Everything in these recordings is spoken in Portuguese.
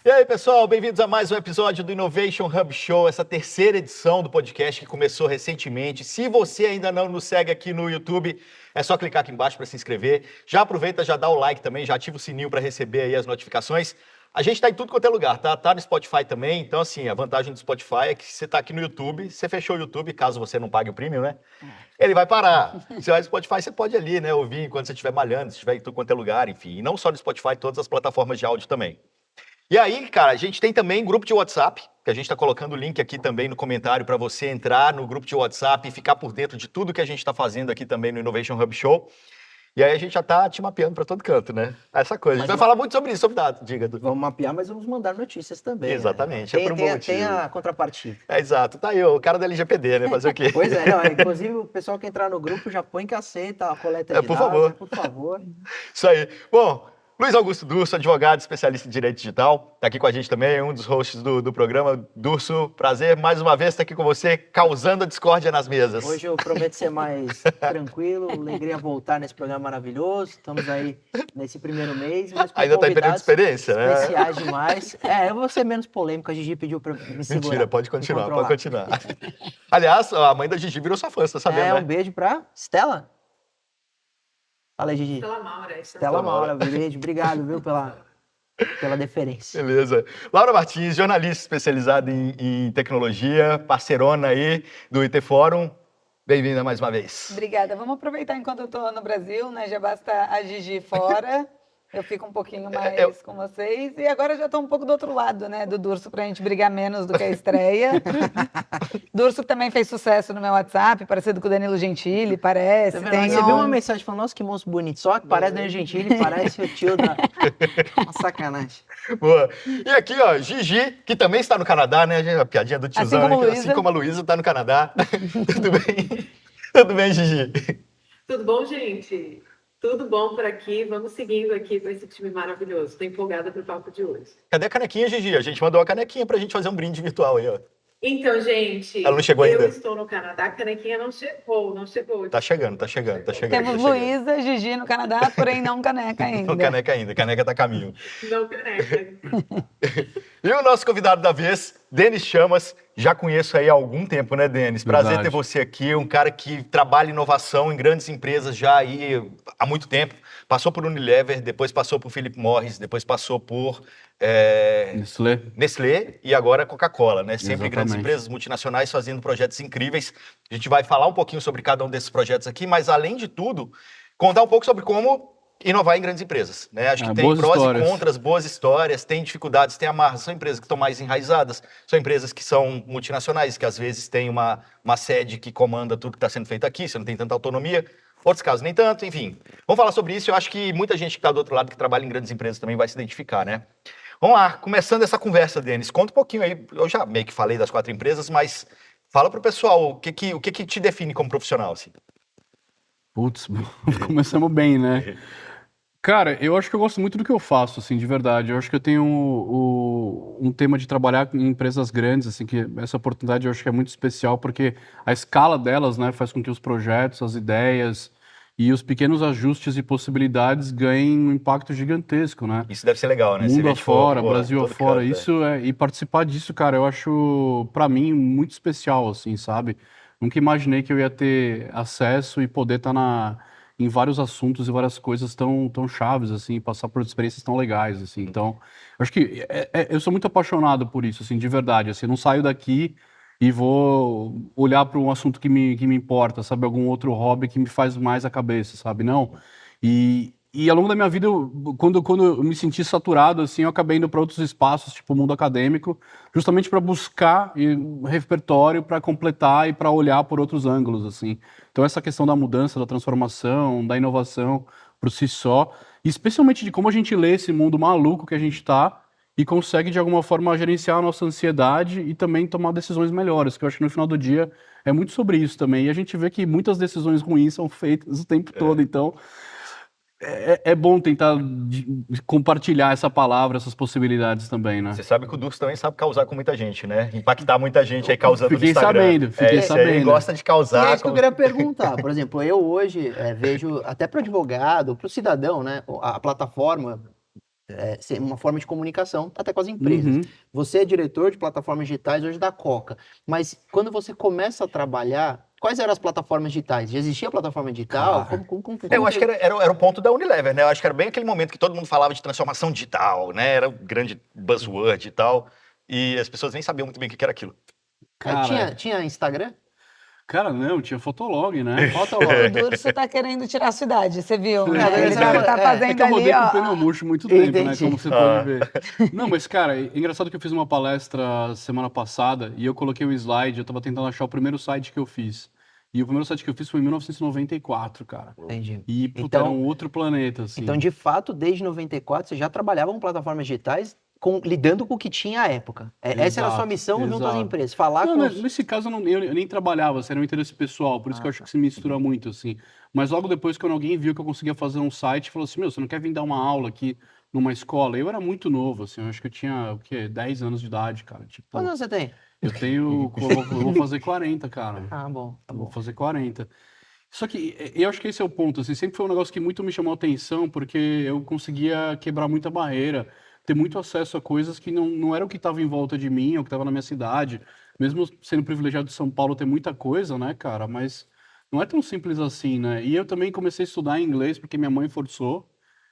E aí, pessoal, bem-vindos a mais um episódio do Innovation Hub Show, essa terceira edição do podcast que começou recentemente. Se você ainda não nos segue aqui no YouTube, é só clicar aqui embaixo para se inscrever. Já aproveita, já dá o like também, já ativa o sininho para receber aí as notificações. A gente está em tudo quanto é lugar, tá? Tá no Spotify também, então assim, a vantagem do Spotify é que você está aqui no YouTube, você fechou o YouTube, caso você não pague o Premium, né? Ele vai parar. Você vai no Spotify, você pode ali, né, ouvir enquanto você estiver malhando, se estiver em tudo quanto é lugar, enfim. E não só no Spotify, todas as plataformas de áudio também. E aí, cara, a gente tem também grupo de WhatsApp, que a gente está colocando o link aqui também no comentário para você entrar no grupo de WhatsApp e ficar por dentro de tudo que a gente está fazendo aqui também no Innovation Hub Show. E aí a gente já está te mapeando para todo canto, né? Essa coisa. A gente vai falar muito sobre isso, sobre dados, diga. Vamos mapear, mas vamos mandar notícias também. Exatamente, Né? é por um bom motivo. Tem a contrapartida. É, exato. Tá aí, o cara da LGPD, né? Fazer o quê? Pois é, não, inclusive o pessoal que entrar no grupo já põe que aceita a coleta de por dados. favor. Por favor. Isso aí. Bom, Luiz Augusto Durso, advogado, especialista em direito digital, está aqui com a gente também, um dos hosts do programa. Durso, prazer mais uma vez estar aqui com você, causando a discórdia nas mesas. Hoje eu prometo ser mais tranquilo, alegria voltar nesse programa maravilhoso. Estamos aí nesse primeiro mês. Mas com ainda está em período de experiência, né? Especiais demais. Eu vou ser menos polêmico, a Gigi pediu para me segurar. Mentira, pode continuar. Aliás, a mãe da Gigi virou sua fã, você tá sabendo, né? Um beijo para Stella. Fala aí, Gigi. Stella Maura, beijo. Obrigado, viu, pela deferência. Beleza. Laura Martins, jornalista especializada em tecnologia, parceirona aí do IT Fórum. Bem-vinda mais uma vez. Obrigada. Vamos aproveitar enquanto eu estou no Brasil, né? Já basta a Gigi fora. Eu fico um pouquinho mais com vocês. E agora já estou um pouco do outro lado, né? Do Durso, para a gente brigar menos do que a estreia. Durso também fez sucesso no meu WhatsApp, parecido com o Danilo Gentili, parece. Você recebeu uma mensagem falando, nossa, que moço bonito. Só que parece Danilo Gentili, parece o tio da... Uma sacanagem. Boa. E aqui, ó, Gigi, que também está no Canadá, né? A piadinha do tiozão, assim como a Luísa está no Canadá. Tudo bem? Tudo bem, Gigi? Tudo bom, gente? Tudo bom por aqui, vamos seguindo aqui com esse time maravilhoso. Estou empolgada para o papo de hoje. Cadê a canequinha, Gigi? A gente mandou a canequinha para a gente fazer um brinde virtual aí, ó. Então, gente, ela não chegou ainda. Eu estou no Canadá, a canequinha não chegou. Tá chegando. Temos Luísa, Gigi no Canadá, porém não caneca ainda. Não caneca ainda, caneca tá a caminho. Não caneca. E o nosso convidado da vez, Denis Chamas, já conheço aí há algum tempo, né, Denis? Prazer ter você aqui, um cara que trabalha em inovação em grandes empresas já aí há muito tempo. Passou por Unilever, depois passou por Philip Morris, depois passou por Nestlé e agora Coca-Cola, né? Sempre grandes empresas multinacionais fazendo projetos incríveis. A gente vai falar um pouquinho sobre cada um desses projetos aqui, mas além de tudo, contar um pouco sobre como inovar em grandes empresas, né? Acho que tem prós e contras, boas histórias, tem dificuldades, tem amarras. São empresas que estão mais enraizadas, são empresas que são multinacionais, que às vezes têm uma sede que comanda tudo que está sendo feito aqui, você não tem tanta autonomia. Outros casos nem tanto, enfim. Vamos falar sobre isso. Eu acho que muita gente que está do outro lado, que trabalha em grandes empresas também vai se identificar, né? Vamos lá, começando essa conversa, Denis. Conta um pouquinho aí, eu já meio que falei das 4 empresas, mas fala para o pessoal o que te define como profissional, assim. Putz, começamos bem, né? Cara, eu acho que eu gosto muito do que eu faço, assim, de verdade. Eu acho que eu tenho um tema de trabalhar em empresas grandes, assim, que essa oportunidade eu acho que é muito especial, porque a escala delas, né, faz com que os projetos, as ideias e os pequenos ajustes e possibilidades ganhem um impacto gigantesco, né? Isso deve ser legal, né? Mundo afora, Brasil afora, isso e participar disso, cara, eu acho, pra mim, muito especial, assim, sabe? Nunca imaginei que eu ia ter acesso e poder estar em vários assuntos e várias coisas tão chaves, assim, passar por experiências tão legais, assim. Então, acho que eu sou muito apaixonado por isso, assim, de verdade. Assim, eu não saio daqui e vou olhar para um assunto que me importa, sabe? Algum outro hobby que me faz mais a cabeça, sabe? Não. E ao longo da minha vida, quando eu me senti saturado, assim, eu acabei indo para outros espaços, tipo o mundo acadêmico, justamente para buscar um repertório para completar e para olhar por outros ângulos, assim. Então essa questão da mudança, da transformação, da inovação por si só, e especialmente de como a gente lê esse mundo maluco que a gente está e consegue de alguma forma gerenciar a nossa ansiedade e também tomar decisões melhores, que eu acho que no final do dia é muito sobre isso também. E a gente vê que muitas decisões ruins são feitas o tempo todo, então é bom tentar compartilhar essa palavra, essas possibilidades também, né? Você sabe que o Durso também sabe causar com muita gente, né? Impactar muita gente aí causando no Instagram. Fiquei sabendo. Ele gosta de E causar. é isso que eu queria perguntar. Por exemplo, eu hoje vejo, até para o advogado, para o cidadão, né? A plataforma ser uma forma de comunicação até com as empresas. Uhum. Você é diretor de plataformas digitais hoje da Coca, mas quando você começa a trabalhar, quais eram as plataformas digitais? Já existia a plataforma digital? Cara, Eu acho que era o ponto da Unilever, né? Eu acho que era bem aquele momento que todo mundo falava de transformação digital, né? Era o grande buzzword e tal. E as pessoas nem sabiam muito bem o que era aquilo. Tinha Instagram? Cara, não, tinha Fotolog, né? O Durso tá querendo tirar a sua idade, você viu? Né? É, Ele tá fazendo É que eu rodei ali, com ó. pneu murcho muito tempo, né? Entendi. Como você pode ver. Não, mas, cara, é engraçado que eu fiz uma palestra semana passada e eu coloquei o slide, eu tava tentando achar o primeiro site que eu fiz. E o primeiro site que eu fiz foi em 1994, cara. Entendi. E, puta, era um outro planeta, assim. Então, de fato, desde 94, você já trabalhava com plataformas digitais, lidando com o que tinha à época. Essa era a sua missão junto às empresas. Falar Não, com nesse caso, eu nem trabalhava, assim, era um interesse pessoal, por isso que eu acho que se mistura muito, assim. Mas logo depois, quando alguém viu que eu conseguia fazer um site, falou assim, você não quer vir dar uma aula aqui numa escola? Eu era muito novo, assim, eu acho que eu tinha, 10 anos de idade, cara. Tipo, Quantos anos você tem? eu vou fazer 40, cara. Ah, bom, tá Vou bom. fazer 40. Só que eu acho que esse é o ponto, assim, sempre foi um negócio que muito me chamou a atenção, porque eu conseguia quebrar muita barreira, ter muito acesso a coisas que não era o que estava em volta de mim, ou que estava na minha cidade. Mesmo sendo privilegiado de São Paulo, ter muita coisa, né, cara? Mas não é tão simples assim, né? E eu também comecei a estudar inglês porque minha mãe forçou.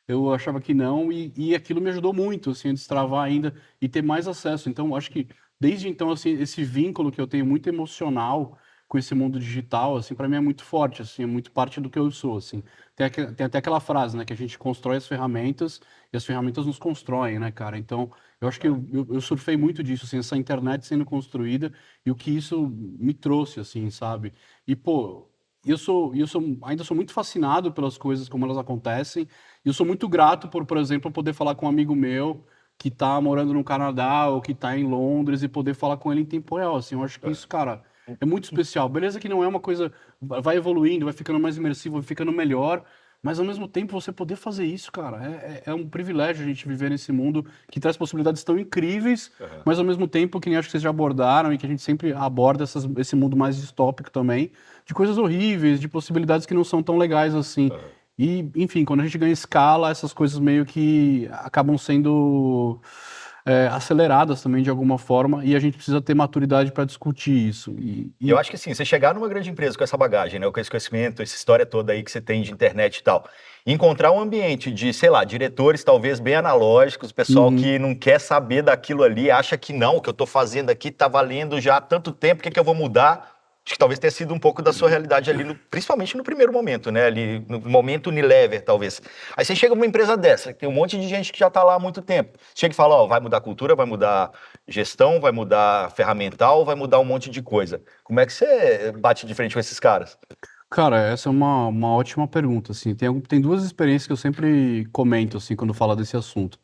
Eu achava que não, e aquilo me ajudou muito, assim, a destravar ainda e ter mais acesso. Então, acho que desde então, assim, esse vínculo que eu tenho muito emocional com esse mundo digital, assim, para mim é muito forte, assim, é muito parte do que eu sou, assim. Tem até aquela frase, né, que a gente constrói as ferramentas e as ferramentas nos constroem, né, cara? Então, eu acho que eu surfei muito disso, assim, essa internet sendo construída e o que isso me trouxe, assim, sabe? E, pô, ainda sou muito fascinado pelas coisas como elas acontecem, e eu sou muito grato por exemplo, poder falar com um amigo meu que tá morando no Canadá ou que tá em Londres e poder falar com ele em tempo real, assim, eu acho que isso, cara, é muito especial. Beleza que não é uma coisa, vai evoluindo, vai ficando mais imersivo, vai ficando melhor, mas ao mesmo tempo você poder fazer isso, cara, é um privilégio a gente viver nesse mundo que traz possibilidades tão incríveis, mas ao mesmo tempo, que nem acho que vocês já abordaram e que a gente sempre aborda esse mundo mais distópico também, de coisas horríveis, de possibilidades que não são tão legais assim. E, enfim, quando a gente ganha escala, essas coisas meio que acabam sendo aceleradas também de alguma forma, e a gente precisa ter maturidade para discutir isso. E eu acho que sim, você chegar numa grande empresa com essa bagagem, né, com esse conhecimento, essa história toda aí que você tem de internet e tal, encontrar um ambiente de, sei lá, diretores talvez bem analógicos, pessoal que não quer saber daquilo ali, acha que não, o que eu estou fazendo aqui está valendo já há tanto tempo, o que eu vou mudar? Acho que talvez tenha sido um pouco da sua realidade ali, principalmente no primeiro momento, né? Ali no momento Unilever, talvez. Aí você chega numa empresa dessa, que tem um monte de gente que já está lá há muito tempo. Chega e fala, ó, vai mudar a cultura, vai mudar gestão, vai mudar ferramental, vai mudar um monte de coisa. Como é que você bate de frente com esses caras? Cara, essa é uma ótima pergunta, assim. Tem duas experiências que eu sempre comento, assim, quando falo desse assunto.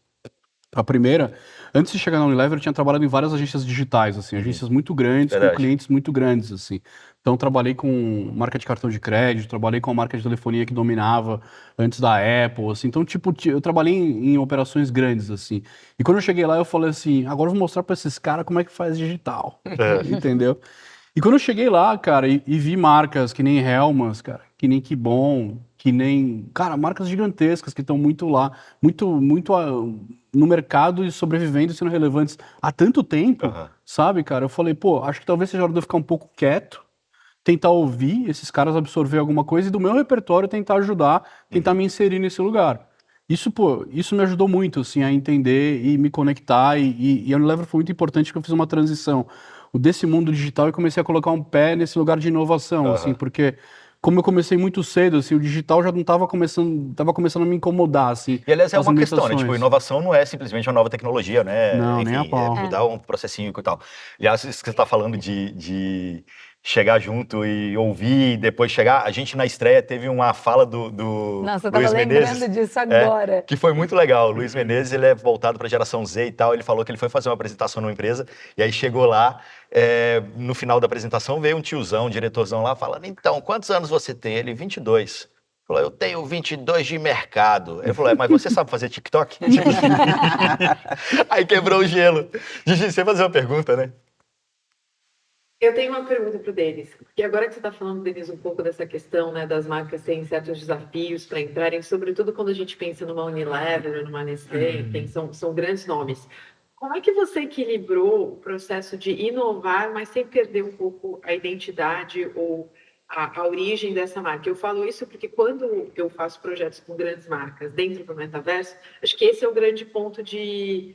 A primeira, antes de chegar na Unilever, eu tinha trabalhado em várias agências digitais, assim, agências muito grandes, Verdade. com clientes muito grandes, assim. Então, trabalhei com marca de cartão de crédito, trabalhei com a marca de telefonia que dominava antes da Apple, assim. Então, tipo, eu trabalhei em operações grandes, assim. E quando eu cheguei lá, eu falei assim, agora eu vou mostrar para esses caras como é que faz digital, entendeu? E quando eu cheguei lá, cara, e vi marcas que nem Hellmann's, cara, que nem Kibon, que nem, cara, marcas gigantescas que estão muito lá, muito no mercado e sobrevivendo e sendo relevantes há tanto tempo, sabe, cara? Eu falei, pô, acho que talvez seja hora de eu ficar um pouco quieto, tentar ouvir esses caras, absorver alguma coisa e do meu repertório tentar ajudar, tentar me inserir nesse lugar. Isso, pô, isso me ajudou muito, assim, a entender e me conectar e a Unilever foi muito importante porque eu fiz uma transição desse mundo digital e comecei a colocar um pé nesse lugar de inovação, assim, porque como eu comecei muito cedo, assim, o digital já não estava começando a me incomodar, assim. E aliás, é as uma questão, né? Tipo, limitações. inovação não é simplesmente uma nova tecnologia, né? Não, Enfim, nem a pau. mudar um processinho e tal. Aliás, isso que você está falando de chegar junto e ouvir, depois chegar. A gente na estreia teve uma fala do Nossa, eu Luiz tava Menezes. lembrando disso agora. Que foi muito legal. O Luiz Menezes, ele é voltado para a geração Z e tal. Ele falou que ele foi fazer uma apresentação numa empresa e aí chegou lá, no final da apresentação veio um tiozão, um diretorzão lá, falando, então, quantos anos você tem? Ele, 22. Falou, eu tenho 22 de mercado. Ele falou, mas você sabe fazer TikTok? Aí quebrou o gelo. Gigi, você ia fazer uma pergunta, né? Eu tenho uma pergunta para o Denis, porque agora que você está falando, Denis, um pouco dessa questão, né, das marcas terem certos desafios para entrarem, sobretudo quando a gente pensa numa Unilever, numa Nestlé, enfim, são grandes nomes. Como é que você equilibrou o processo de inovar, mas sem perder um pouco a identidade ou a origem dessa marca? Eu falo isso porque quando eu faço projetos com grandes marcas dentro do metaverso, acho que esse é o grande ponto de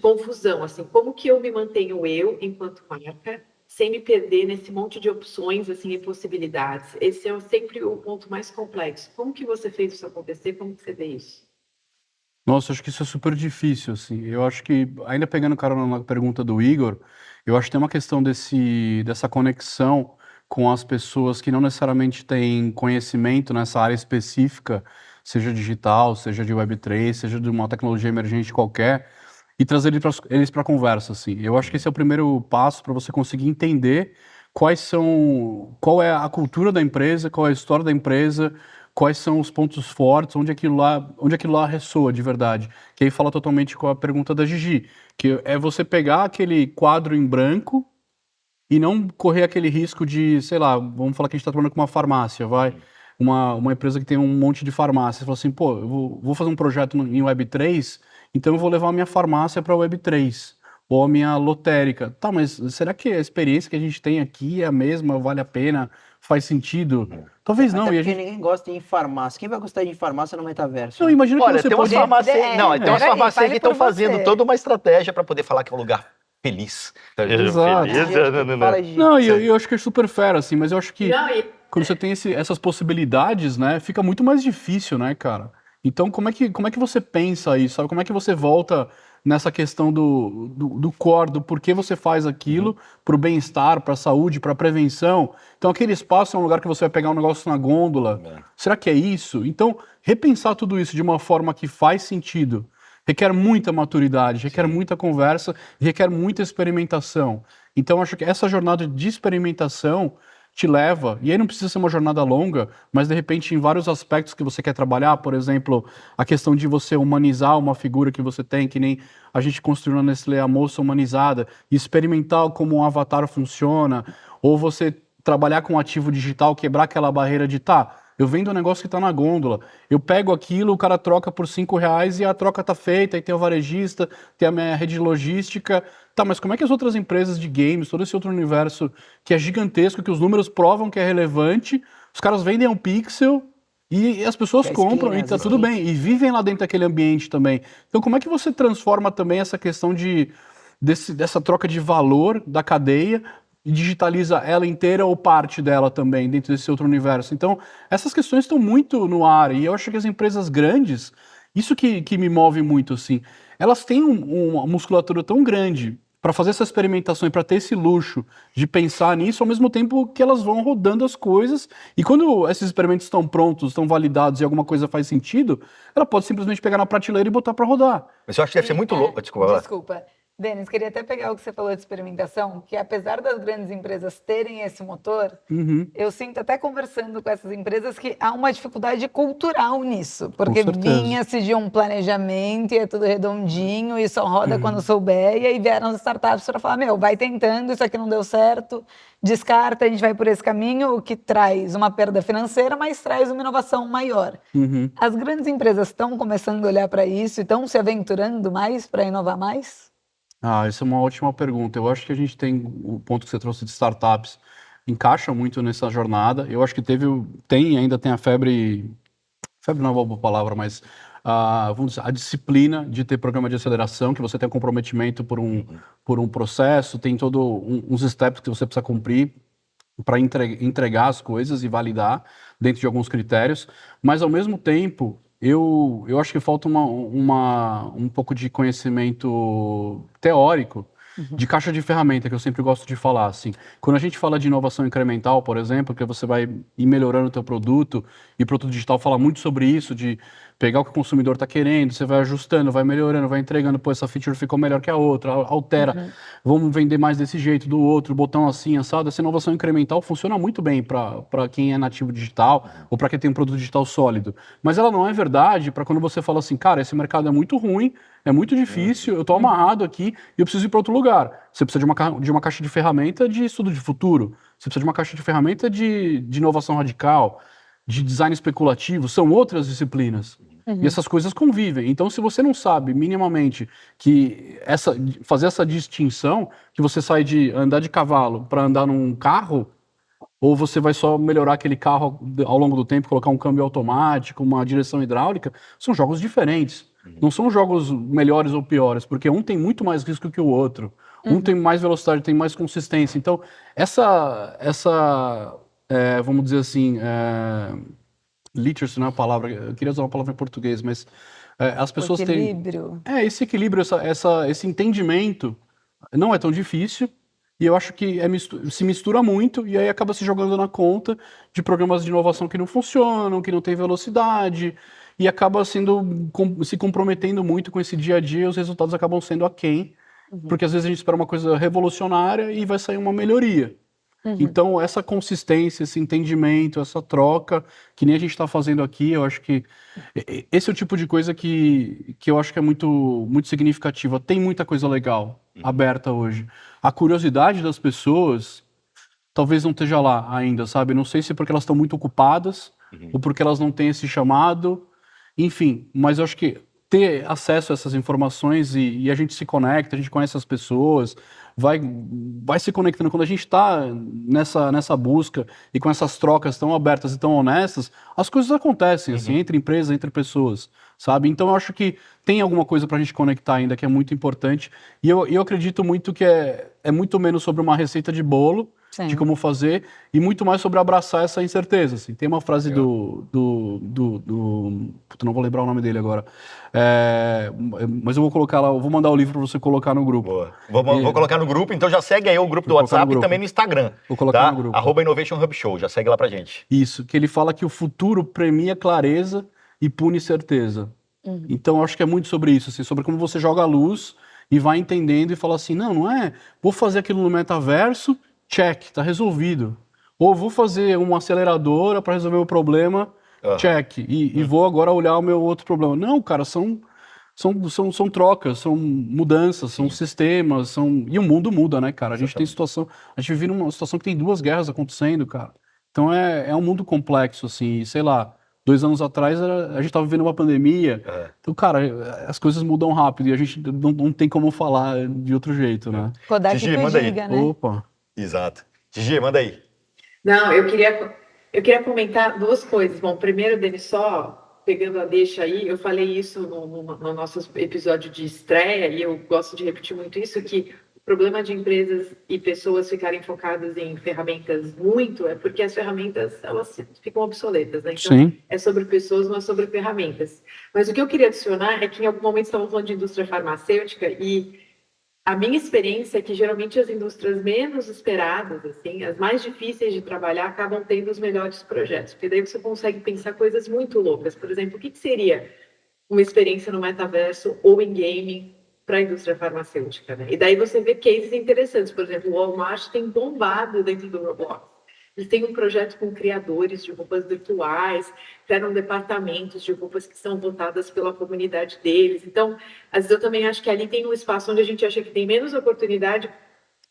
confusão, assim, como que eu me mantenho eu, enquanto marca, sem me perder nesse monte de opções, assim, e possibilidades. Esse é sempre o ponto mais complexo. Como que você fez isso acontecer? Como que você vê isso? Nossa, acho que isso é super difícil, assim. Eu acho que, ainda pegando carona na pergunta do Igor, eu acho que tem uma questão dessa conexão com as pessoas que não necessariamente têm conhecimento nessa área específica, seja digital, seja de Web3, seja de uma tecnologia emergente qualquer, e trazer eles para a conversa, assim. Eu acho que esse é o primeiro passo para você conseguir entender qual é a cultura da empresa, qual é a história da empresa, quais são os pontos fortes, onde aquilo lá ressoa de verdade. Que aí fala totalmente com a pergunta da Gigi, que é você pegar aquele quadro em branco e não correr aquele risco de, sei lá, vamos falar que a gente está trabalhando com uma farmácia, vai, uma empresa que tem um monte de farmácias, você fala assim, pô, eu vou fazer um projeto em Web3, então eu vou levar a minha farmácia para Web3, ou a minha lotérica. Tá, mas será que a experiência que a gente tem aqui é a mesma, vale a pena, faz sentido? Talvez não, Até e a porque gente... ninguém gosta de ir em farmácia. Quem vai gostar de ir em farmácia no metaverso? Não, imagina que Olha, você tem umas pode... farmácias, não, tem umas peraí, farmácias aí fale que estão por fazendo você. toda uma estratégia para poder falar que é um lugar feliz. Exato. Feliz, Fala, Gigi. Não, e eu acho que é super fera, assim, mas eu acho que Não, e quando você tem essas possibilidades, né, fica muito mais difícil, né, cara? Então, como é que você pensa isso, sabe? Como é que você volta nessa questão do core, do porquê você faz aquilo, pro bem-estar, pra saúde, pra prevenção? Então, aquele espaço é um lugar que você vai pegar um negócio na gôndola. Será que é isso? Então, repensar tudo isso de uma forma que faz sentido requer muita maturidade, requer muita conversa, requer muita experimentação. Então, acho que essa jornada de experimentação te leva, e aí não precisa ser uma jornada longa, mas de repente em vários aspectos que você quer trabalhar, por exemplo, a questão de você humanizar uma figura que você tem, que nem a gente construiu na Nestlé a moça humanizada, e experimentar como um avatar funciona, ou você trabalhar com um ativo digital, quebrar aquela barreira de eu vendo um negócio que está na gôndola, eu pego aquilo, o cara troca por R$5 e a troca está feita, aí tem o varejista, tem a minha rede de logística. Mas como é que as outras empresas de games, todo esse outro universo que é gigantesco, que os números provam que é relevante, os caras vendem um pixel e as pessoas Que é skin, compram né, e as tá tudo skins. bem, e vivem lá dentro daquele ambiente também. Então como é que você transforma também essa questão dessa troca de valor da cadeia e digitaliza ela inteira ou parte dela também dentro desse outro universo? Então, essas questões estão muito no ar e eu acho que as empresas grandes, isso que me move muito, assim, elas têm uma musculatura tão grande para fazer essa experimentação e para ter esse luxo de pensar nisso, ao mesmo tempo que elas vão rodando as coisas, e quando esses experimentos estão prontos, estão validados e alguma coisa faz sentido, ela pode simplesmente pegar na prateleira e botar para rodar. Mas eu acho que deve ser muito louco. Desculpa, vai lá. Desculpa. Denis, queria até pegar o que você falou de experimentação, que apesar das grandes empresas terem esse motor, eu sinto até conversando com essas empresas que há uma dificuldade cultural nisso, porque certeza. vinha-se de um planejamento e é tudo redondinho e só roda quando souber, e aí vieram as startups para falar, vai tentando, isso aqui não deu certo, descarta, a gente vai por esse caminho, o que traz uma perda financeira, mas traz uma inovação maior. As grandes empresas estão começando a olhar para isso e estão se aventurando mais para inovar mais? Essa é uma ótima pergunta. Eu acho que a gente tem o ponto que você trouxe de startups, encaixa muito nessa jornada. Eu acho que ainda tem a febre não é uma boa palavra, mas vamos dizer, a disciplina de ter programa de aceleração, que você tem um comprometimento por um processo, tem uns steps que você precisa cumprir para entregar as coisas e validar dentro de alguns critérios, mas ao mesmo tempo eu acho que falta um pouco de conhecimento teórico de caixa de ferramenta, que eu sempre gosto de falar, assim. Quando a gente fala de inovação incremental, por exemplo, que você vai ir melhorando o teu produto, e o produto digital fala muito sobre isso, de pegar o que o consumidor está querendo, você vai ajustando, vai melhorando, vai entregando, pô, essa feature ficou melhor que a outra, altera, vamos vender mais desse jeito, do outro, botão assim, assado. Essa inovação incremental funciona muito bem para quem é nativo digital ou para quem tem um produto digital sólido. Mas ela não é verdade para quando você fala assim, cara, esse mercado é muito ruim, é muito difícil, eu estou amarrado aqui e eu preciso ir para outro lugar. Você precisa de uma caixa de ferramenta de estudo de futuro, você precisa de uma caixa de ferramenta de inovação radical, de design especulativo, são outras disciplinas. E essas coisas convivem. Então, se você não sabe minimamente que fazer essa distinção, que você sai de andar de cavalo para andar num carro, ou você vai só melhorar aquele carro ao longo do tempo, colocar um câmbio automático, uma direção hidráulica, são jogos diferentes. Não são jogos melhores ou piores, porque um tem muito mais risco que o outro. Um tem mais velocidade, tem mais consistência. Então, vamos dizer assim, literacy não é a palavra, eu queria usar uma palavra em português, mas as pessoas equilíbrio. têm... esse equilíbrio, esse entendimento não é tão difícil, e eu acho que se mistura muito, e aí acaba se jogando na conta de programas de inovação que não funcionam, que não tem velocidade, e acaba se comprometendo muito com esse dia a dia, e os resultados acabam sendo aquém, porque às vezes a gente espera uma coisa revolucionária e vai sair uma melhoria. Então, essa consistência, esse entendimento, essa troca, que nem a gente está fazendo aqui, eu acho que esse é o tipo de coisa que eu acho que é muito, muito significativa. Tem muita coisa legal aberta hoje. A curiosidade das pessoas talvez não esteja lá ainda, sabe? Não sei se é porque elas estão muito ocupadas ou porque elas não têm esse chamado. Enfim, mas eu acho que ter acesso a essas informações e a gente se conecta, a gente conhece as pessoas, vai se conectando. Quando a gente está nessa busca e com essas trocas tão abertas e tão honestas, as coisas acontecem, assim, entre empresas, entre pessoas, sabe? Então eu acho que tem alguma coisa para a gente conectar ainda que é muito importante. E eu acredito muito que é muito menos sobre uma receita de bolo, Sim. de como fazer, e muito mais sobre abraçar essa incerteza. Assim. Tem uma frase puta, não vou lembrar o nome dele agora. Mas eu vou colocar lá, eu vou mandar o livro para você colocar no grupo. Boa. Vou colocar no grupo, então já segue aí o grupo do WhatsApp e também no Instagram. Vou colocar no grupo. @Innovation Hub Show, já segue lá pra gente. Isso, que ele fala que o futuro premia clareza e pune certeza. Então, eu acho que é muito sobre isso, assim, sobre como você joga a luz e vai entendendo e fala assim, não é, vou fazer aquilo no metaverso, check, tá resolvido. Ou vou fazer uma aceleradora para resolver o problema, check, e vou agora olhar o meu outro problema. Não, cara, são trocas, são mudanças, são sistemas, e o mundo muda, né, cara? A gente vive numa situação que tem 2 guerras acontecendo, cara. Então é um mundo complexo, assim, sei lá, 2 anos atrás a gente estava vivendo uma pandemia, então, cara, as coisas mudam rápido e a gente não tem como falar de outro jeito, né? Kodak Gigi, que manda aí. diga, né? Opa! Exato. Gigi, manda aí. Não, eu queria comentar 2 coisas. Bom, primeiro, Denis, só pegando a deixa aí, eu falei isso no nosso episódio de estreia, e eu gosto de repetir muito isso, que o problema de empresas e pessoas ficarem focadas em ferramentas muito é porque as ferramentas, elas ficam obsoletas, né? Então, Sim. é sobre pessoas, não é sobre ferramentas. Mas o que eu queria adicionar é que em algum momento estavam falando de indústria farmacêutica e a minha experiência é que geralmente as indústrias menos esperadas, assim, as mais difíceis de trabalhar, acabam tendo os melhores projetos, porque daí você consegue pensar coisas muito loucas. Por exemplo, o que seria uma experiência no metaverso ou em gaming para a indústria farmacêutica, né? E daí você vê cases interessantes. Por exemplo, o Walmart tem bombado dentro do Roblox. Eles têm um projeto com criadores de roupas virtuais, criaram departamentos de roupas que são votadas pela comunidade deles. Então, às vezes eu também acho que ali tem um espaço onde a gente acha que tem menos oportunidade,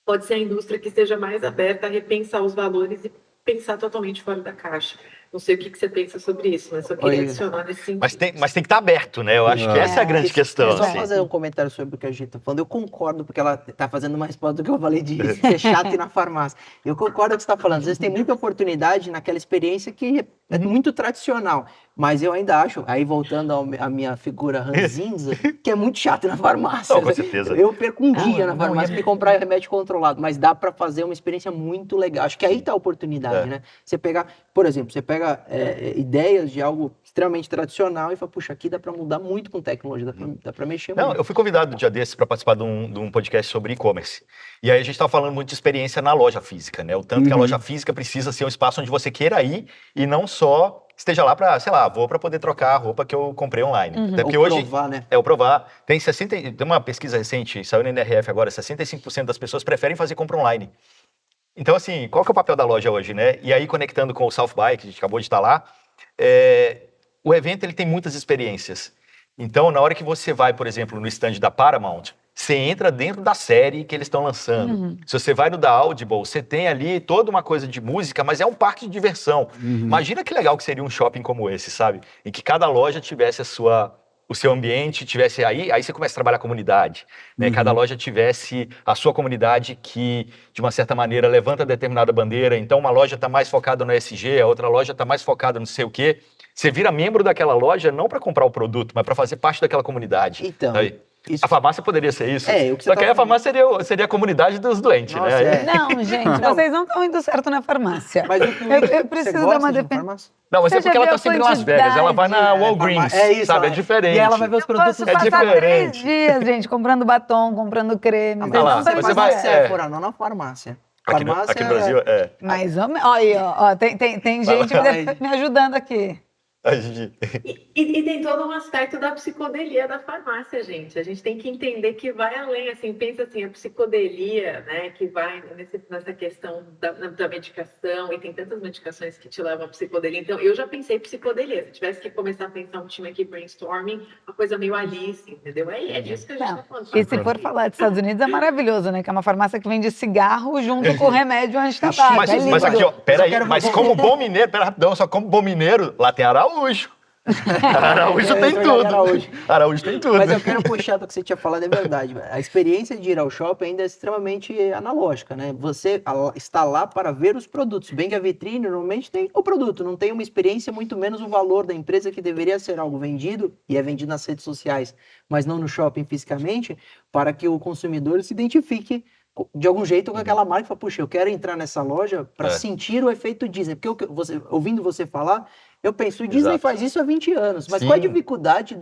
pode ser a indústria que esteja mais aberta a repensar os valores e pensar totalmente fora da caixa. Não sei o que você pensa sobre isso, mas só queria adicionar nesse sentido. Mas tem que estar aberto, né? Eu acho que essa é a grande questão. Eu só assim. fazer um comentário sobre o que a gente tá falando. Eu concordo, porque ela tá fazendo mais resposta do que eu falei de ser chato e na farmácia. Eu concordo com o que você está falando. Às vezes tem muita oportunidade naquela experiência que é muito tradicional. Mas eu ainda acho, aí voltando à minha figura ranzinza, que é muito chato ir na farmácia. Não, com certeza. Eu perco um dia na farmácia para comprar remédio controlado, mas dá para fazer uma experiência muito legal. Acho que aí tá a oportunidade, né? Você pegar, por exemplo, ideias de algo extremamente tradicional e fala, puxa, aqui dá para mudar muito com tecnologia, dá para mexer muito. Não, eu fui convidado um dia desses para participar de um podcast sobre e-commerce. E aí a gente estava falando muito de experiência na loja física, né? O tanto que a loja física precisa ser um espaço onde você queira ir e não só esteja lá para, sei lá, vou para poder trocar a roupa que eu comprei online. Até porque Ou hoje provar, né? é o provar. Tem uma pesquisa recente, saiu na NRF agora, 65% das pessoas preferem fazer compra online. Então, assim, qual que é o papel da loja hoje, né? E aí, conectando com o South By, que a gente acabou de estar lá, o evento ele tem muitas experiências. Então, na hora que você vai, por exemplo, no stand da Paramount, você entra dentro da série que eles estão lançando. Se você vai no da Audible, você tem ali toda uma coisa de música, mas é um parque de diversão. Imagina que legal que seria um shopping como esse, sabe? Em que cada loja tivesse o seu ambiente, tivesse aí você começa a trabalhar a comunidade, né? Cada loja tivesse a sua comunidade que, de uma certa maneira, levanta determinada bandeira. Então, uma loja está mais focada no ESG, a outra loja está mais focada no sei o quê. Você vira membro daquela loja não para comprar o produto, mas para fazer parte daquela comunidade. Então, Aí, isso... a farmácia poderia ser isso. o que Só você que aí a farmácia seria a comunidade dos doentes, Nossa, né? Não, gente, vocês não estão indo certo na farmácia. Mas eu preciso dar uma defesa. Não, mas Você é porque já ela viu tá a sempre em Las Vegas. Ela vai na quantidade? Walgreens, É isso, sabe? É ela- diferente. E ela vai ver os Eu produtos... posso É passar diferente. 3 dias, gente, comprando batom, comprando creme. Ah, Vocês lá, não estão você indo vai- certo. Sephora, não na farmácia. Aqui no Brasil, Mais ou menos. Olha aí, ó, tem gente Vai. me ajudando aqui. A gente... E tem todo um aspecto da psicodelia da farmácia, gente. A gente tem que entender que vai além, assim, pensa assim, a psicodelia, né, que vai nessa questão da medicação, e tem tantas medicações que te levam à psicodelia. Então, eu já pensei psicodelia. Se tivesse que começar a pensar um time aqui brainstorming, uma coisa meio Alice, entendeu? É disso que a gente Não. está falando. E se for falar dos Estados Unidos, é maravilhoso, né? Que é uma farmácia que vende cigarro junto com remédio anti-tabaco. Mas, É lindo. mas aqui, ó, peraí, quero- mas como bom mineiro, pera rapidão, só como bom mineiro, lá tem Araújo. Araújo tem tudo. Araújo tem tudo. Mas eu quero puxar do que você tinha falado, é verdade. A experiência de ir ao shopping ainda é extremamente analógica, né? Você está lá para ver os produtos. Bem que a vitrine normalmente tem o produto, não tem uma experiência, muito menos o valor da empresa, que deveria ser algo vendido, e é vendido nas redes sociais, mas não no shopping fisicamente, para que o consumidor se identifique de algum jeito com aquela marca e fala, puxa, eu quero entrar nessa loja para sentir o efeito Disney. Porque ouvindo você falar, eu penso, o Disney Exato. faz isso há 20 anos, mas Sim. qual é a dificuldade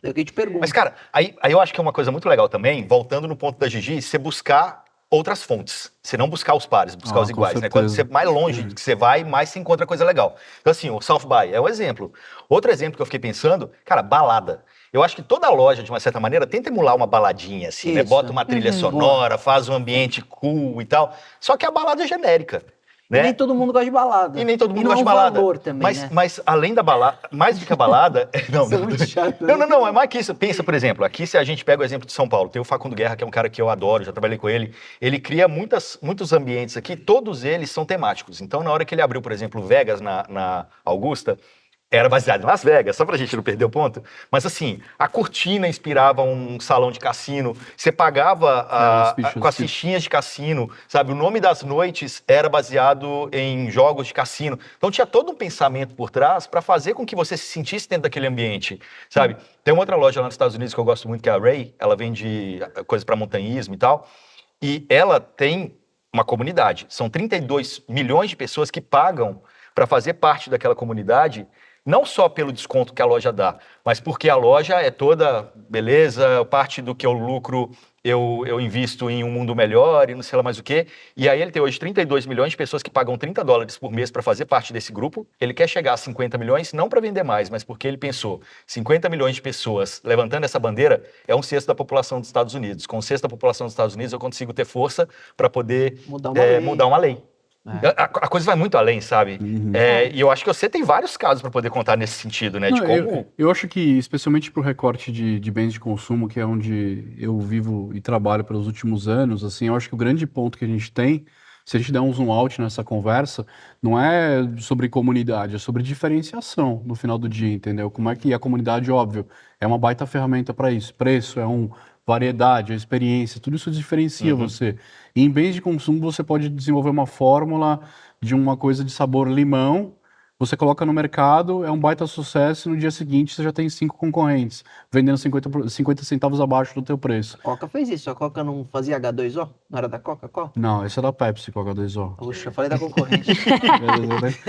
eu te pergunto. Mas, cara, aí eu acho que é uma coisa muito legal também, voltando no ponto da Gigi, você buscar outras fontes. Você não buscar os pares, buscar os com iguais, né? certeza. Quando você mais longe que você vai, mais você encontra coisa legal. Então, assim, o South By é um exemplo. Outro exemplo que eu fiquei pensando, cara, balada. Eu acho que toda loja, de uma certa maneira, tenta emular uma baladinha, assim, né? Isso. Bota uma trilha sonora, faz um ambiente cool e tal. Só que a balada é genérica, E né? nem todo mundo gosta de balada. E nem todo mundo não gosta de é um balada. valor também, mas, né? mas além da balada, mais do que a balada. Não, Isso é muito chato, né? não, é mais que isso. Pensa, por exemplo, aqui se a gente pega o exemplo de São Paulo, tem o Facundo Guerra, que é um cara que eu adoro, já trabalhei com ele. Ele cria muitos ambientes aqui, todos eles são temáticos. Então, na hora que ele abriu, por exemplo, Vegas na Augusta, era baseado em Las Vegas, só pra gente não perder o ponto. Mas assim, a cortina inspirava um salão de cassino, você pagava com as fichinhas de cassino, sabe? O nome das noites era baseado em jogos de cassino. Então tinha todo um pensamento por trás para fazer com que você se sentisse dentro daquele ambiente, sabe? Tem uma outra loja lá nos Estados Unidos que eu gosto muito, que é a Ray, ela vende coisas para montanhismo e tal, e ela tem uma comunidade. São 32 milhões de pessoas que pagam para fazer parte daquela comunidade, não só pelo desconto que a loja dá, mas porque a loja é toda, beleza, parte do que eu lucro eu invisto em um mundo melhor e não sei lá mais o quê. E aí ele tem hoje 32 milhões de pessoas que pagam $30 por mês para fazer parte desse grupo. Ele quer chegar a 50 milhões, não para vender mais, mas porque ele pensou, 50 milhões de pessoas levantando essa bandeira é 1/6 da população dos Estados Unidos. Com 1/6 da população dos Estados Unidos eu consigo ter força para poder mudar uma lei. A coisa vai muito além, sabe? E eu acho que você tem vários casos para poder contar nesse sentido, né? Não, de como... eu acho que, especialmente para o recorte de bens de consumo, que é onde eu vivo e trabalho pelos últimos anos, assim, eu acho que o grande ponto que a gente tem, se a gente der um zoom out nessa conversa, não é sobre comunidade, é sobre diferenciação no final do dia, entendeu? Como é que a comunidade, óbvio, é uma baita ferramenta para isso. Preço variedade, a experiência, tudo isso diferencia você. E em bens de consumo você pode desenvolver uma fórmula de uma coisa de sabor limão, você coloca no mercado, é um baita sucesso, e no dia seguinte você já tem 5 concorrentes, vendendo 50 centavos abaixo do teu preço. A Coca fez isso, a Coca não fazia H2O? Não era da Coca-Cola? Não, esse é da Pepsi, Coca-2O. Puxa, eu falei da concorrente.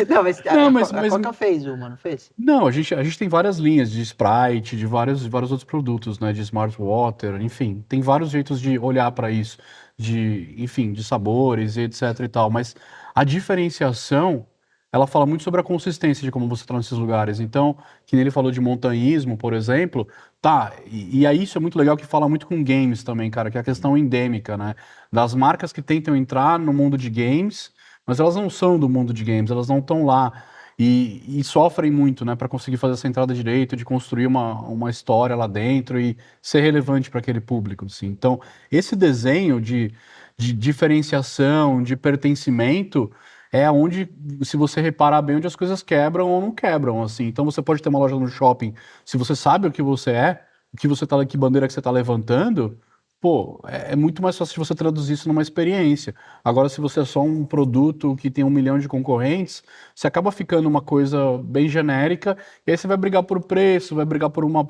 Não, mas a Coca fez uma, não fez? Não, a gente tem várias linhas de Sprite, de vários outros produtos, né, de Smart Water, enfim, tem vários jeitos de olhar para isso, enfim, de sabores e etc e tal, mas a diferenciação ela fala muito sobre a consistência de como você está nesses lugares. Então, que nem ele falou de montanhismo, por exemplo, e aí isso é muito legal que fala muito com games também, cara, que é a questão endêmica, né? Das marcas que tentam entrar no mundo de games, mas elas não são do mundo de games, elas não estão lá. E sofrem muito, né, para conseguir fazer essa entrada direito, de construir uma história lá dentro e ser relevante para aquele público, assim. Então, esse desenho de diferenciação, de pertencimento, é onde, se você reparar bem, onde as coisas quebram ou não quebram, assim. Então, você pode ter uma loja no shopping, se você sabe o que você é, o que você tá, que bandeira que você está levantando, pô, é muito mais fácil de você traduzir isso numa experiência. Agora, se você é só um produto que tem 1 milhão de concorrentes, você acaba ficando uma coisa bem genérica, e aí você vai brigar por preço, vai brigar por uma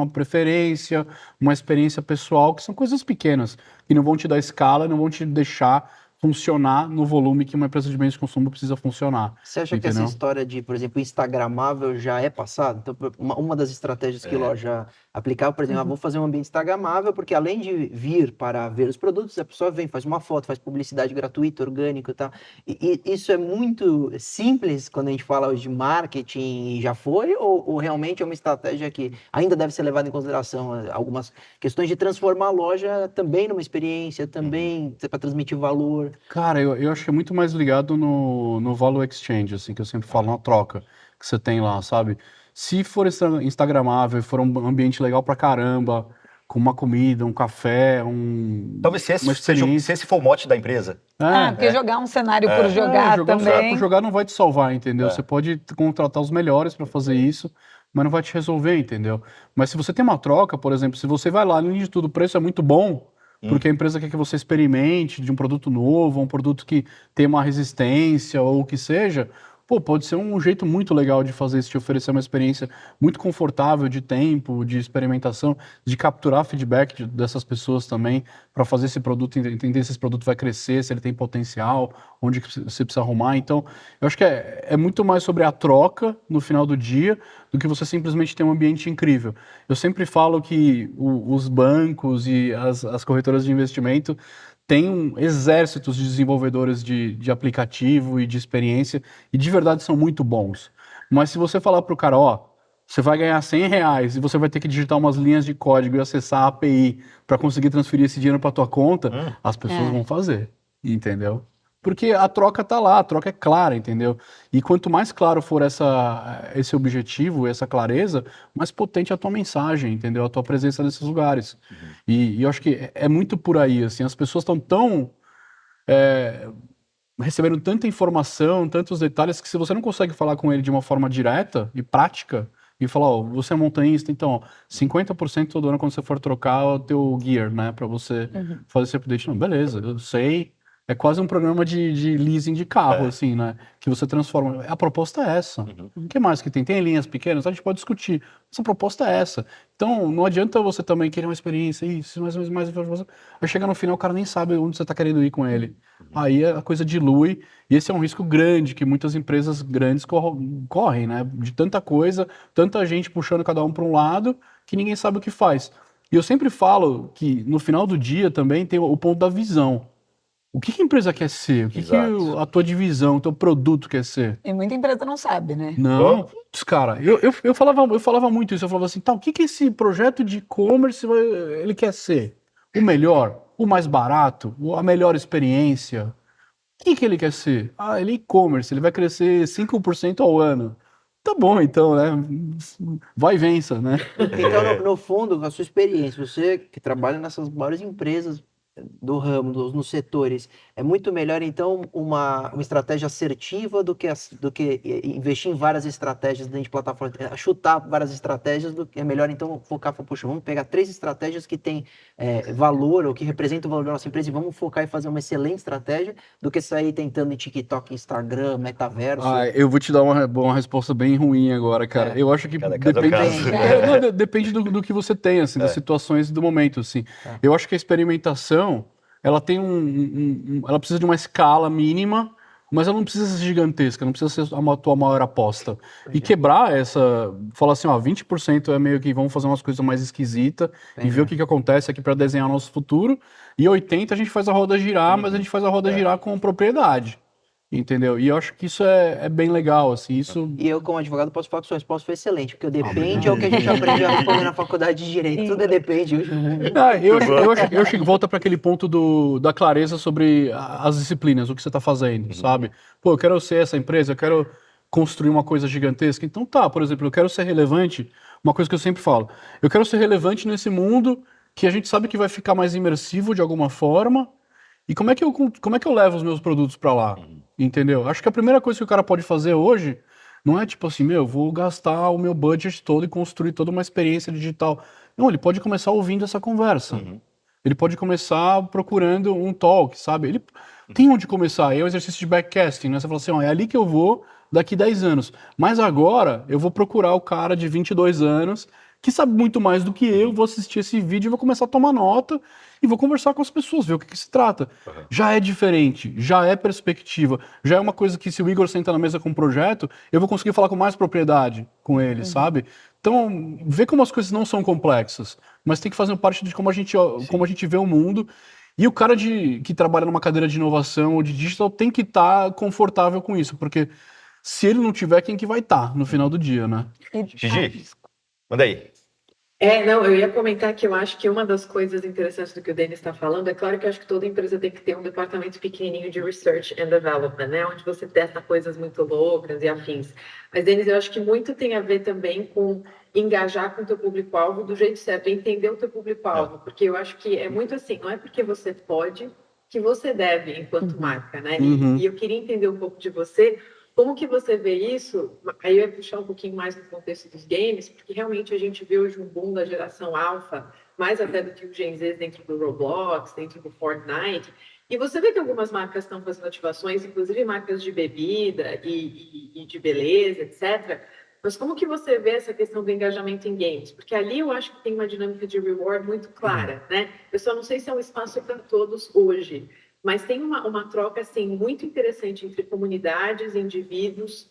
preferência, uma experiência pessoal, que são coisas pequenas, que não vão te dar escala, não vão te deixar funcionar no volume que uma empresa de bens de consumo precisa funcionar. Você acha que essa Entendeu? história de, por exemplo, instagramável já é passado? Então, uma das estratégias que loja aplicava, por exemplo, vou fazer um ambiente instagramável, porque além de vir para ver os produtos, a pessoa vem, faz uma foto, faz publicidade gratuita, orgânico e tal. E isso é muito simples quando a gente fala hoje de marketing, já foi? Ou realmente é uma estratégia que ainda deve ser levada em consideração? Algumas questões de transformar a loja também numa experiência, também para transmitir valor. Cara, eu acho que é muito mais ligado no Value Exchange, assim, que eu sempre falo, na troca que você tem lá, sabe? Se for instagramável, for um ambiente legal pra caramba, com uma comida, um café, Talvez se uma esse, experiência. se esse for o mote da empresa. Porque jogar um cenário por jogar jogar também. por jogar não vai te salvar, entendeu? É. Você pode contratar os melhores para fazer isso, mas não vai te resolver, entendeu? Mas se você tem uma troca, por exemplo, se você vai lá, além de tudo, o preço é muito bom, porque a empresa quer que você experimente de um produto novo, um produto que tem uma resistência ou o que seja, pô, pode ser um jeito muito legal de fazer isso, te oferecer uma experiência muito confortável de tempo, de experimentação, de capturar feedback dessas pessoas também, para fazer esse produto, entender se esse produto vai crescer, se ele tem potencial, onde que você precisa arrumar. Então, eu acho que é muito mais sobre a troca no final do dia do que você simplesmente ter um ambiente incrível. Eu sempre falo que os bancos e as corretoras de investimento têm exércitos de desenvolvedores de aplicativo e de experiência, e de verdade são muito bons. Mas se você falar para o cara, ó, você vai ganhar R$100 e você vai ter que digitar umas linhas de código e acessar a API para conseguir transferir esse dinheiro para tua conta, as pessoas vão fazer, entendeu? Porque a troca tá lá, a troca é clara, entendeu? E quanto mais claro for esse objetivo, essa clareza, mais potente é a tua mensagem, entendeu? A tua presença nesses lugares. E eu acho que é muito por aí, assim, as pessoas estão recebendo tanta informação, tantos detalhes, que se você não consegue falar com ele de uma forma direta e prática, e falar, ó, você é montanhista, então, ó, 50% todo ano quando você for trocar o teu gear, né, para você fazer esse update. Não, beleza, eu sei. É quase um programa de leasing de carro, assim, né? Que você transforma. A proposta é essa. O que mais que tem? Tem linhas pequenas? A gente pode discutir. Essa proposta é essa. Então, não adianta você também querer uma experiência, isso, mais informação. Aí chega no final, o cara nem sabe onde você está querendo ir com ele. Aí a coisa dilui, e esse é um risco grande que muitas empresas grandes correm, né? De tanta coisa, tanta gente puxando cada um para um lado, que ninguém sabe o que faz. E eu sempre falo que no final do dia também tem o ponto da visão. O que a empresa quer ser? O que Exato. a tua divisão, o teu produto quer ser? E muita empresa não sabe, né? Não, putz, cara, eu falava muito isso. Eu falava assim, tá, o que esse projeto de e-commerce ele quer ser? O melhor? O mais barato? A melhor experiência? O que ele quer ser? Ah, ele é e-commerce, ele vai crescer 5% ao ano. Tá bom, então, né? Vai e vença, né? Então, no fundo, a sua experiência, você que trabalha nessas maiores empresas do ramo, nos setores, é muito melhor, então, uma estratégia assertiva do que investir em várias estratégias dentro de plataforma, chutar várias estratégias, do que é melhor, então, focar, puxa, vamos pegar 3 estratégias que têm valor, ou que representam o valor da nossa empresa, e vamos focar e fazer uma excelente estratégia, do que sair tentando em TikTok, Instagram, metaverso. Ah, eu vou te dar uma resposta bem ruim agora, cara. Eu acho que Cada caso é um depende, caso. não, depende do que você tem, assim, das situações do momento, assim. Eu acho que a experimentação, ela tem ela precisa de uma escala mínima, mas ela não precisa ser gigantesca, não precisa ser a tua maior aposta. E quebrar falar assim, ó, 20% é meio que vamos fazer umas coisas mais esquisitas e ver o que acontece aqui para desenhar o nosso futuro, e 80% a gente faz a roda girar, mas a gente faz a roda girar com propriedade. entendeu? E eu acho que isso é bem legal, assim, isso... E eu, como advogado, posso falar que sua resposta foi excelente, porque o depende é o que a gente aprendeu a responder na faculdade de Direito. Tudo é depende hoje no mundo. Eu acho que volta para aquele ponto da clareza sobre as disciplinas, o que você está fazendo, sabe? Pô, eu quero ser essa empresa, eu quero construir uma coisa gigantesca. Então tá, por exemplo, eu quero ser relevante, uma coisa que eu sempre falo, eu quero ser relevante nesse mundo que a gente sabe que vai ficar mais imersivo de alguma forma. E como é que eu levo os meus produtos para lá? Entendeu? Acho que a primeira coisa que o cara pode fazer hoje não é tipo assim, eu vou gastar o meu budget todo e construir toda uma experiência digital. Não, ele pode começar ouvindo essa conversa. Ele pode começar procurando um talk, sabe? Ele tem onde começar. É um exercício de backcasting, né? Você fala assim, é ali que eu vou daqui 10 anos. Mas agora eu vou procurar o cara de 22 anos que sabe muito mais do que eu, vou assistir esse vídeo e vou começar a tomar nota e vou conversar com as pessoas, ver o que se trata. Já é diferente, já é perspectiva, já é uma coisa que se o Igor sentar na mesa com um projeto, eu vou conseguir falar com mais propriedade com ele, sabe? Então, vê como as coisas não são complexas, mas tem que fazer parte de como a gente vê o mundo. E o cara que trabalha numa cadeira de inovação ou de digital tem que estar confortável com isso, porque se ele não tiver, quem que vai estar no final do dia, né? Gigi, manda aí. Não, eu ia comentar que eu acho que uma das coisas interessantes do que o Denis está falando, é claro que eu acho que toda empresa tem que ter um departamento pequenininho de Research and Development, né, onde você testa coisas muito loucas e afins. Mas, Denis, eu acho que muito tem a ver também com engajar com o teu público-alvo do jeito certo, entender o teu público-alvo, porque eu acho que é muito assim, não é porque você pode que você deve enquanto marca, né, e eu queria entender um pouco de você. Como que você vê isso? Aí eu ia puxar um pouquinho mais no contexto dos games, porque realmente a gente vê hoje um boom da geração alfa, mais até do que o Gen Z dentro do Roblox, dentro do Fortnite. E você vê que algumas marcas estão fazendo ativações, inclusive marcas de bebida e de beleza, etc. Mas como que você vê essa questão do engajamento em games? Porque ali eu acho que tem uma dinâmica de reward muito clara, né? Eu só não sei se é um espaço para todos hoje. Mas tem uma troca assim, muito interessante entre comunidades, indivíduos,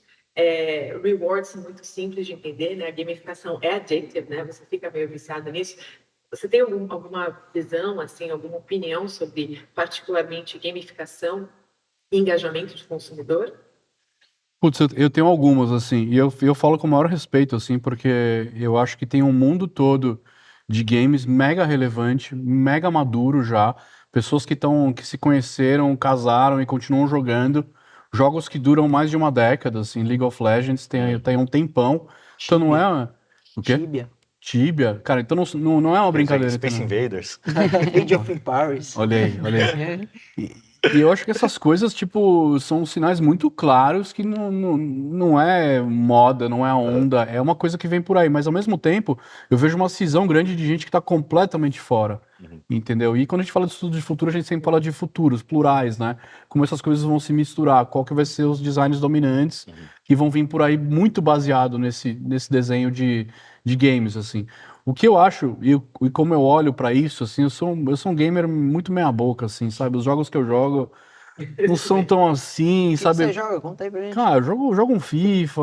rewards muito simples de entender, né? A gamificação é addictive, né? Você fica meio viciado nisso. Você tem alguma visão, assim, alguma opinião sobre, particularmente, gamificação e engajamento de consumidor? Putz, eu tenho algumas, assim, e eu falo com o maior respeito, assim, porque eu acho que tem um mundo todo de games mega relevante, mega maduro já, pessoas que se conheceram, casaram e continuam jogando, jogos que duram mais de uma década, assim, League of Legends tem um tempão, então não é... O quê? Tibia. Tibia? Cara, então não é uma brincadeira. Space entendeu? Invaders. Age of Empires. Olha aí. E eu acho que essas coisas, tipo, são sinais muito claros que não é moda, não é onda, é uma coisa que vem por aí. Mas, ao mesmo tempo, eu vejo uma cisão grande de gente que está completamente fora, entendeu? E quando a gente fala de estudo de futuro, a gente sempre fala de futuros, plurais, né? Como essas coisas vão se misturar, qual que vai ser os designs dominantes que vão vir por aí muito baseado nesse desenho de games, assim. O que eu acho, e como eu olho pra isso, assim, eu sou um gamer muito meia boca, assim, sabe? Os jogos que eu jogo não são tão assim, O que sabe? você joga? Conta aí pra gente. Cara, eu jogo um FIFA,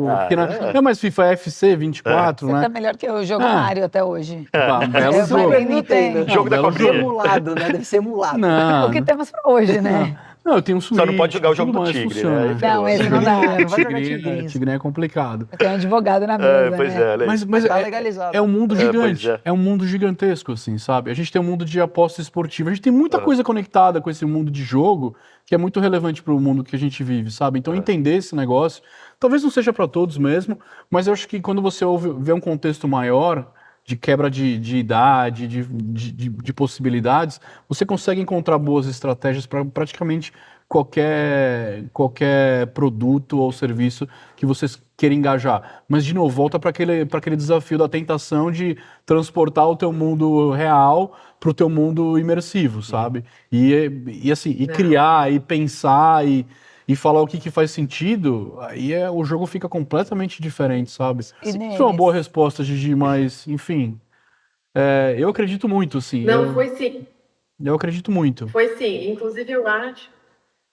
não é mais FIFA, é FC 24, Você né? tá melhor que eu jogo Ah. Mario até hoje. Belo Eu jogo. falei, não tem. Jogo da belo cobrinha. Emulado, né? Deve ser emulado. Não, O que temos pra hoje, né? não, eu tenho um Switch. Só não pode jogar o jogo tudo do mais Tigre, funciona. né? Não, esse não dá. Não vai jogar Tigrinho, tigrinhos. Tigrinho é complicado. Eu tenho um advogado na mesa, Pois né? é, olha aí. Mas Tá legalizado. é um mundo pois gigante. é. É um mundo gigantesco, assim, sabe? A gente tem um mundo de aposta esportiva. A gente tem muita coisa conectada com esse mundo de jogo que é muito relevante para o mundo que a gente vive, sabe? Então, entender esse negócio, talvez não seja para todos mesmo, mas eu acho que quando você vê um contexto maior de quebra de idade, de possibilidades, você consegue encontrar boas estratégias para praticamente qualquer produto ou serviço que vocês queiram engajar. Mas, de novo, volta para aquele desafio da tentação de transportar o teu mundo real para o teu mundo imersivo, sabe? E assim, criar, e pensar, e falar o que faz sentido, aí o jogo fica completamente diferente, sabe? Inês. Isso é uma boa resposta, Gigi, mas, enfim, eu acredito muito, assim. Não, foi sim. Eu acredito muito. Foi sim. Inclusive, eu acho,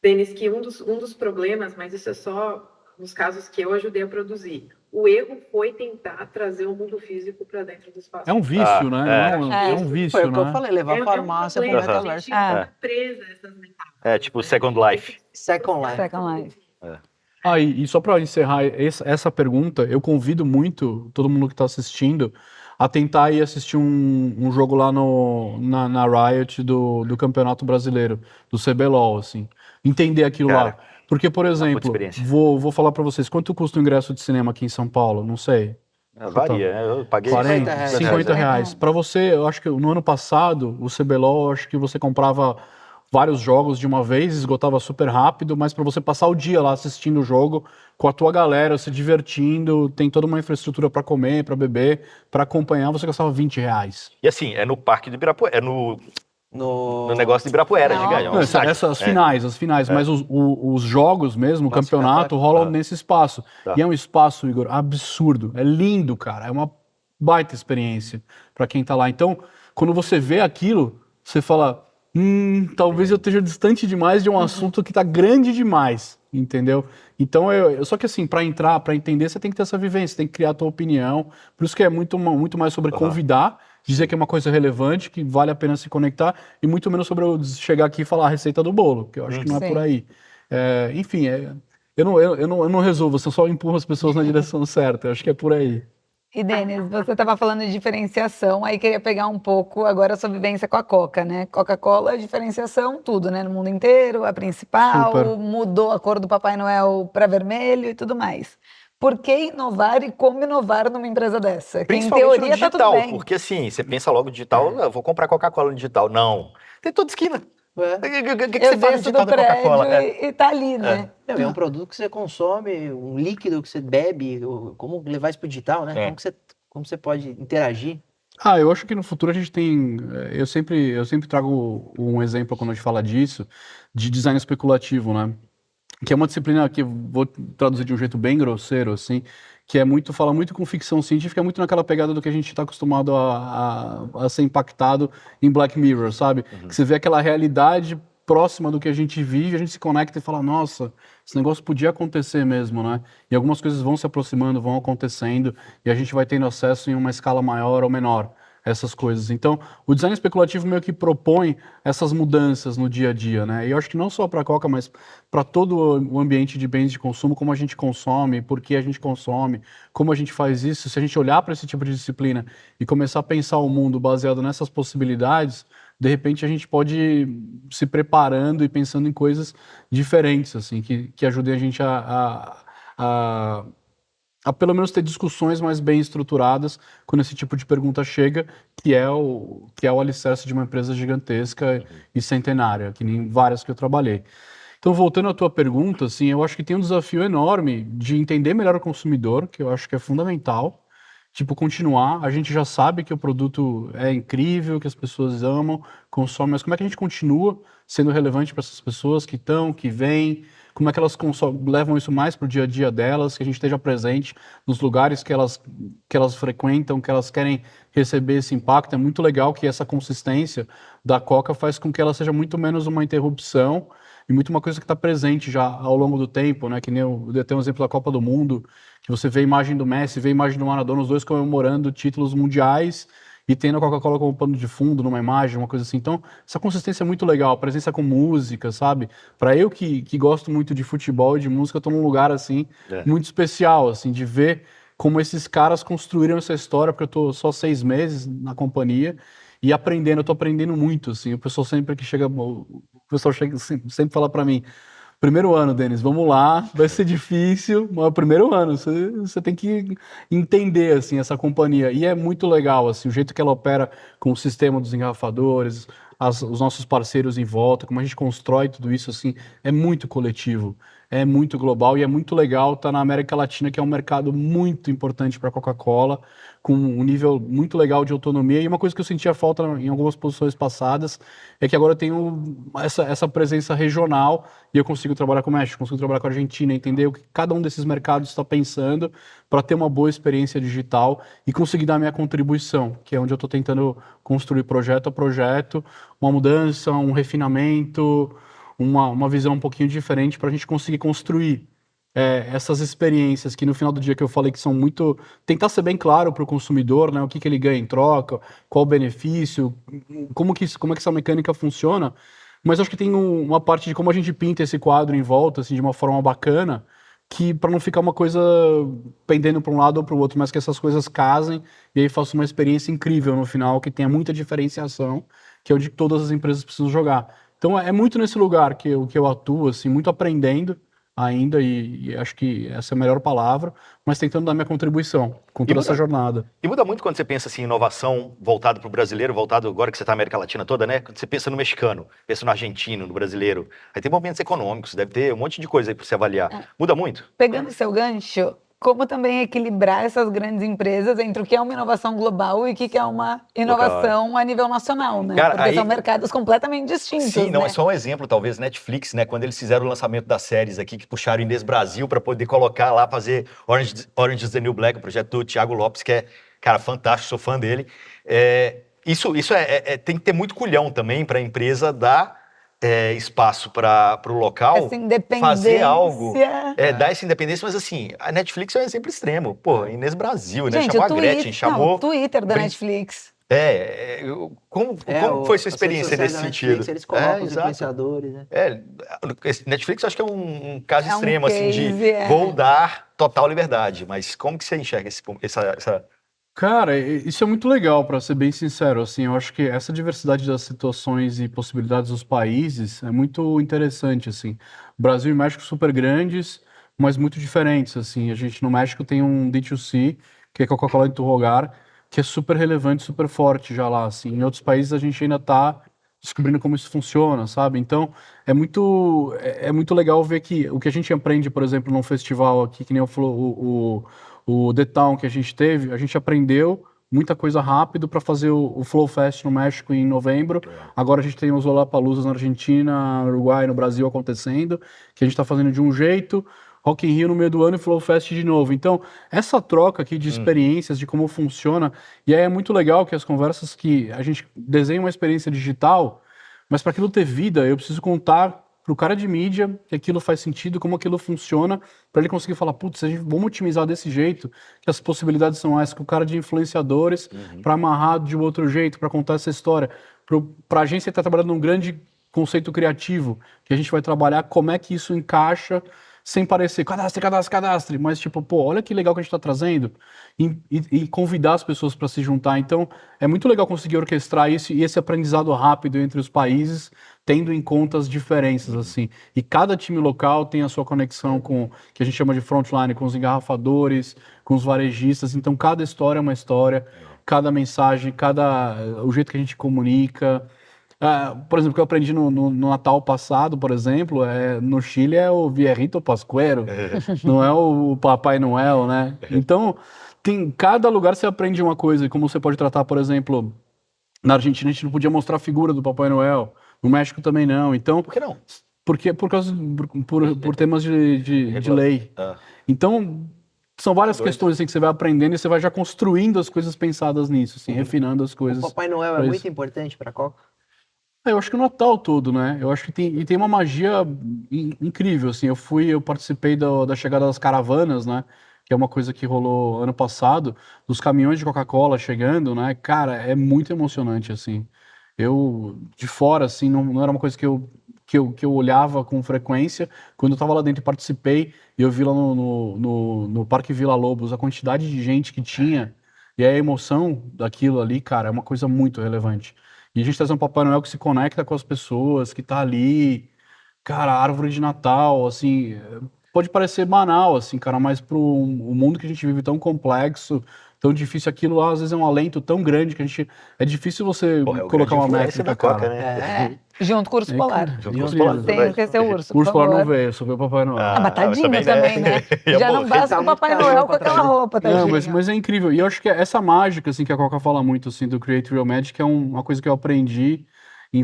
Denis, que um dos problemas, mas isso é só nos casos que eu ajudei a produzir, o erro foi tentar trazer o mundo físico para dentro do espaço. É um vício, né? é. Não é um vício, Foi o que eu né? falei, levar a farmácia problema, pra a metaverso. gente fica presa a essas metáforas. Tipo Second Life. Second Life. Second Life. E só para encerrar essa pergunta, eu convido muito todo mundo que está assistindo a tentar ir assistir um jogo lá na Riot do Campeonato Brasileiro, do CBLOL, assim. Entender aquilo Cara, lá. Porque, por exemplo, experiência. vou falar para vocês, quanto custa o ingresso de cinema aqui em São Paulo? Não sei. Varia, né? Eu paguei 40, 50 50 reais. reais. Para você, eu acho que no ano passado, o CBLOL, acho que você comprava vários jogos de uma vez, esgotava super rápido, mas para você passar o dia lá assistindo o jogo com a tua galera, se divertindo, tem toda uma infraestrutura para comer, para beber, para acompanhar, você gastava 20 reais. E assim, é no Parque do Ibirapuera, é no negócio de Ibirapuera, Não. de Gaião. Não, as finais, mas os jogos mesmo, o campeonato, rolam nesse espaço. Tá. E é um espaço, Igor, absurdo. É lindo, cara. É uma baita experiência para quem tá lá. Então, quando você vê aquilo, você fala, talvez eu esteja distante demais de um assunto que tá grande demais, entendeu? Então, só que assim, para entrar, para entender, você tem que ter essa vivência, você tem que criar a tua opinião. Por isso que é muito mais sobre convidar, dizer que é uma coisa relevante, que vale a pena se conectar, e muito menos sobre eu chegar aqui e falar a receita do bolo, que eu acho que não é por aí. Enfim, eu não resolvo, eu só empurro as pessoas na direção certa, eu acho que é por aí. E, Denis, você estava falando de diferenciação, aí queria pegar um pouco agora a sua vivência com a Coca, né? Coca-Cola, diferenciação, tudo, né? No mundo inteiro, a principal, Super. mudou a cor do Papai Noel para vermelho e tudo mais. Por que inovar e como inovar numa empresa dessa? Que em Principalmente teoria no tá tudo digital, bem. porque assim, você pensa logo digital, eu vou comprar Coca-Cola no digital. Não, tem toda esquina. O que Eu você faz no desço digital do da Coca-Cola? prédio e tá ali, né? Não, é um produto que você consome, um líquido que você bebe, como levar isso pro digital, né? Como você pode interagir? Eu acho que no futuro a gente tem. Eu sempre trago um exemplo quando a gente fala disso, de design especulativo, né? Que é uma disciplina que eu vou traduzir de um jeito bem grosseiro, assim, que fala muito com ficção científica, é muito naquela pegada do que a gente está acostumado a ser impactado em Black Mirror, sabe? Que você vê aquela realidade próxima do que a gente vive, a gente se conecta e fala, nossa, esse negócio podia acontecer mesmo, né? E algumas coisas vão se aproximando, vão acontecendo, e a gente vai tendo acesso em uma escala maior ou menor a essas coisas. Então, o design especulativo meio que propõe essas mudanças no dia a dia, né? E eu acho que não só para a Coca, mas para todo o ambiente de bens de consumo, como a gente consome, por que a gente consome, como a gente faz isso. Se a gente olhar para esse tipo de disciplina e começar a pensar o mundo baseado nessas possibilidades, de repente a gente pode ir se preparando e pensando em coisas diferentes, assim, que ajudem a gente a pelo menos ter discussões mais bem estruturadas quando esse tipo de pergunta chega, que é o alicerce de uma empresa gigantesca e centenária, que nem várias que eu trabalhei. Então, voltando à tua pergunta, assim, eu acho que tem um desafio enorme de entender melhor o consumidor, que eu acho que é fundamental. Tipo, continuar. A gente já sabe que o produto é incrível, que as pessoas amam, consomem, mas como é que a gente continua sendo relevante para essas pessoas que estão, que vêm? Como é que elas levam isso mais para o dia a dia delas, que a gente esteja presente nos lugares que elas frequentam, que elas querem receber esse impacto. É muito legal que essa consistência da Coca faz com que ela seja muito menos uma interrupção e muito uma coisa que está presente já ao longo do tempo, né? Que nem eu dei até um exemplo da Copa do Mundo, que você vê a imagem do Messi, vê a imagem do Maradona, os dois comemorando títulos mundiais e tendo a Coca-Cola como pano de fundo numa imagem, uma coisa assim. Então, essa consistência é muito legal, a presença com música, sabe? Para eu que gosto muito de futebol e de música, eu tô num lugar, assim, muito especial, assim, de ver como esses caras construíram essa história, porque eu tô só 6 meses na companhia e aprendendo, eu tô aprendendo muito, assim. O pessoal sempre que chega, sempre fala para mim, primeiro ano, Denis, vamos lá, vai ser difícil, mas primeiro ano, você tem que entender, assim, essa companhia. E é muito legal, assim, o jeito que ela opera com o sistema dos engarrafadores, os nossos parceiros em volta, como a gente constrói tudo isso, assim, é muito coletivo, é muito global e é muito legal estar na América Latina, que é um mercado muito importante para a Coca-Cola, com um nível muito legal de autonomia. E uma coisa que eu sentia falta em algumas posições passadas é que agora eu tenho essa presença regional e eu consigo trabalhar com o México, consigo trabalhar com a Argentina, entender o que cada um desses mercados está pensando para ter uma boa experiência digital e conseguir dar a minha contribuição, que é onde eu estou tentando construir projeto a projeto, uma mudança, um refinamento, uma visão um pouquinho diferente para a gente conseguir construir essas experiências que no final do dia que eu falei que são muito... Tentar ser bem claro para o consumidor, né, o que ele ganha em troca, qual o benefício, como é que essa mecânica funciona, Mas acho que tem uma parte de como a gente pinta esse quadro em volta, assim, de uma forma bacana, que para não ficar uma coisa pendendo para um lado ou para o outro, mas que essas coisas casem e aí faça uma experiência incrível no final, que tenha muita diferenciação, que é onde todas as empresas precisam jogar. Então é muito nesse lugar que eu atuo, assim, muito aprendendo ainda, e acho que essa é a melhor palavra, mas tentando dar minha contribuição com toda essa jornada. E muda muito quando você pensa assim, em inovação voltado para o brasileiro, voltado agora que você está na América Latina toda, né? Quando você pensa no mexicano, pensa no argentino, no brasileiro, aí tem momentos econômicos, deve ter um monte de coisa aí para você avaliar. Muda muito? Pegando seu gancho, como também equilibrar essas grandes empresas entre o que é uma inovação global e o que é uma inovação a nível nacional, né? Cara, Porque aí- são mercados completamente distintos, Sim, não, né? é só um exemplo, talvez, Netflix, né? Quando eles fizeram o lançamento das séries aqui, que puxaram Inês Brasil para poder colocar lá, fazer Orange is the New Black, o projeto do Thiago Lopes, que é, cara, fantástico, sou fã dele. Isso tem que ter muito culhão também para a empresa dar espaço para o local, Essa independência. fazer algo, dar essa independência, mas assim, a Netflix é um exemplo extremo. Pô, Inês Brasil, né? Gente, Chamou o a Gretchen, chamou... o Twitter da Brin- Netflix. Como foi sua as redes experiência sociais nesse da sentido? Netflix, eles colocam os exato. influenciadores, né? Esse Netflix eu acho que é um caso É um extremo, assim, de case, vou dar total liberdade, mas como que você enxerga essa... Cara, isso é muito legal, para ser bem sincero, assim, eu acho que essa diversidade das situações e possibilidades dos países é muito interessante, assim. Brasil e México super grandes, mas muito diferentes, assim. A gente no México tem um D2C, que é Coca-Cola em tu Hogar, que é super relevante, super forte já lá, assim. Em outros países a gente ainda tá descobrindo como isso funciona, sabe? Então, é muito legal ver que o que a gente aprende, por exemplo, num festival aqui, que nem o The Town que a gente teve, a gente aprendeu muita coisa rápido para fazer o Flow Fest no México em novembro. Agora a gente tem os Lollapaloozas na Argentina, no Uruguai, no Brasil acontecendo, que a gente está fazendo de um jeito, Rock in Rio no meio do ano e Flow Fest de novo. Então, essa troca aqui de experiências, de como funciona, e aí é muito legal que as conversas que a gente desenha uma experiência digital, mas para aquilo ter vida, eu preciso contar para o cara de mídia que aquilo faz sentido, como aquilo funciona, para ele conseguir falar, putz, vamos otimizar desse jeito, que as possibilidades são essas, que o cara de influenciadores, para amarrar de outro jeito, para contar essa história, para a agência estar trabalhando num grande conceito criativo, que a gente vai trabalhar como é que isso encaixa, sem parecer cadastre, mas tipo, pô, olha que legal que a gente está trazendo, e convidar as pessoas para se juntar. Então, é muito legal conseguir orquestrar isso e esse aprendizado rápido entre os países, tendo em conta as diferenças, assim. E cada time local tem a sua conexão com, que a gente chama de frontline, com os engarrafadores, com os varejistas. Então, cada história é uma história, cada mensagem, o jeito que a gente comunica. Por exemplo, o que eu aprendi no Natal passado, por exemplo, no Chile é o Viejito Pascuero, não é o Papai Noel, né? Então, cada lugar você aprende uma coisa, e como você pode tratar, por exemplo, na Argentina a gente não podia mostrar a figura do Papai Noel, no México também não. Então, Por que não? por temas de lei. Então, são várias questões assim, que você vai aprendendo e você vai já construindo as coisas pensadas nisso, assim, refinando as coisas. O Papai Noel é pra muito isso. importante para a Coca? Eu acho que o Natal todo, né? Eu acho que tem uma magia incrível, assim. Eu participei da chegada das caravanas, né? Que é uma coisa que rolou ano passado, dos caminhões de Coca-Cola chegando, né? Cara, é muito emocionante, assim. Eu, de fora, assim, não era uma coisa que eu olhava com frequência. Quando eu tava lá dentro e participei, e eu vi lá no Parque Vila Lobos a quantidade de gente que tinha, e a emoção daquilo ali, cara, é uma coisa muito relevante. E a gente trazer um Papai Noel que se conecta com as pessoas, que tá ali, cara, árvore de Natal, assim, pode parecer banal, assim, cara, mas pro o mundo que a gente vive tão complexo, tão difícil, aquilo lá às vezes é um alento tão grande que é difícil você Porra, é o colocar uma grande influência métrica, da Coca, cara. né? Junto com o urso polar. Junto com os polar, Sem verdade. esquecer o urso, O urso por polar não favor. veio, só veio o Papai Noel. Ah, mas mas tadinho também, né? Ia Já não morrer. basta Tá o muito Papai carinho Noel pra com aquela trazer. roupa, tadinho. Não, mas é incrível. E eu acho que essa mágica, assim, que a Coca fala muito, assim, do Create Real Magic, é uma coisa que eu aprendi e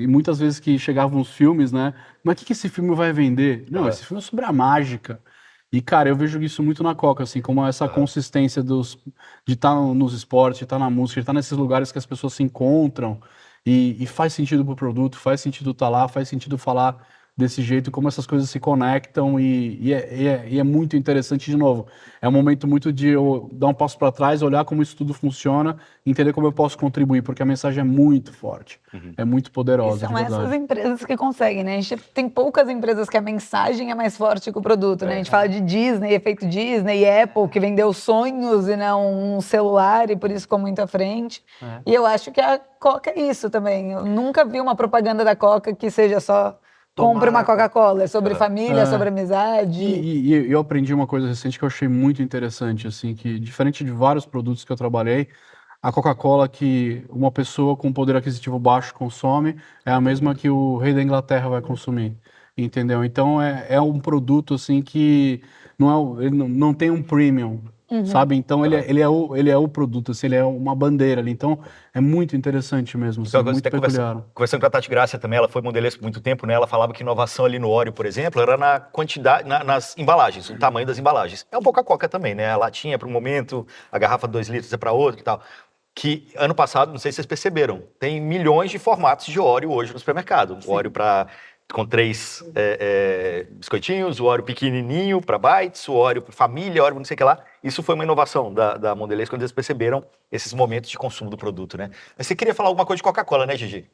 muitas vezes que chegavam os filmes, né? Mas o que esse filme vai vender? Não, esse filme é sobre a mágica. E, cara, eu vejo isso muito na Coca, assim, como essa consistência de estar nos esportes, de estar na música, de estar nesses lugares que as pessoas se encontram e faz sentido pro produto, faz sentido estar lá, faz sentido falar desse jeito, como essas coisas se conectam e é muito interessante de novo. É um momento muito de eu dar um passo para trás, olhar como isso tudo funciona, entender como eu posso contribuir, porque a mensagem é muito forte, é muito E poderosa, de são essas verdade. empresas que conseguem, né? A gente tem poucas empresas que a mensagem é mais forte que o produto, né? A gente fala de Disney, efeito Disney, e Apple, que vendeu sonhos e não um celular, e por isso ficou muito à frente. É. E eu acho que a Coca é isso também. Eu nunca vi uma propaganda da Coca que seja só compre uma Coca-Cola. É sobre família, é sobre amizade. E eu aprendi uma coisa recente que eu achei muito interessante, assim, que diferente de vários produtos que eu trabalhei, a Coca-Cola que uma pessoa com poder aquisitivo baixo consome é a mesma que o rei da Inglaterra vai consumir, entendeu? Então é um produto, assim, que ele não tem um premium, sabe? Então ele é o produto, assim, ele é uma bandeira ali. Então é muito interessante mesmo, assim, Então, você muito tá peculiar. conversando com a Tati Gracia também, ela foi modelista por muito tempo, né? Ela falava que inovação ali no Oreo, por exemplo, era na quantidade, nas embalagens, o tamanho das embalagens. É um pouco a Coca também, né? A latinha para um momento, a garrafa de 2 litros é para outro e tal. Que ano passado, não sei se vocês perceberam, tem milhões de formatos de Oreo hoje no supermercado. O Oreo com 3 biscoitinhos, o Oreo pequenininho para bites, o Oreo para família, o Oreo não sei o que lá. Isso foi uma inovação da Mondelez quando eles perceberam esses momentos de consumo do produto, né? Mas você queria falar alguma coisa de Coca-Cola, né, Gigi?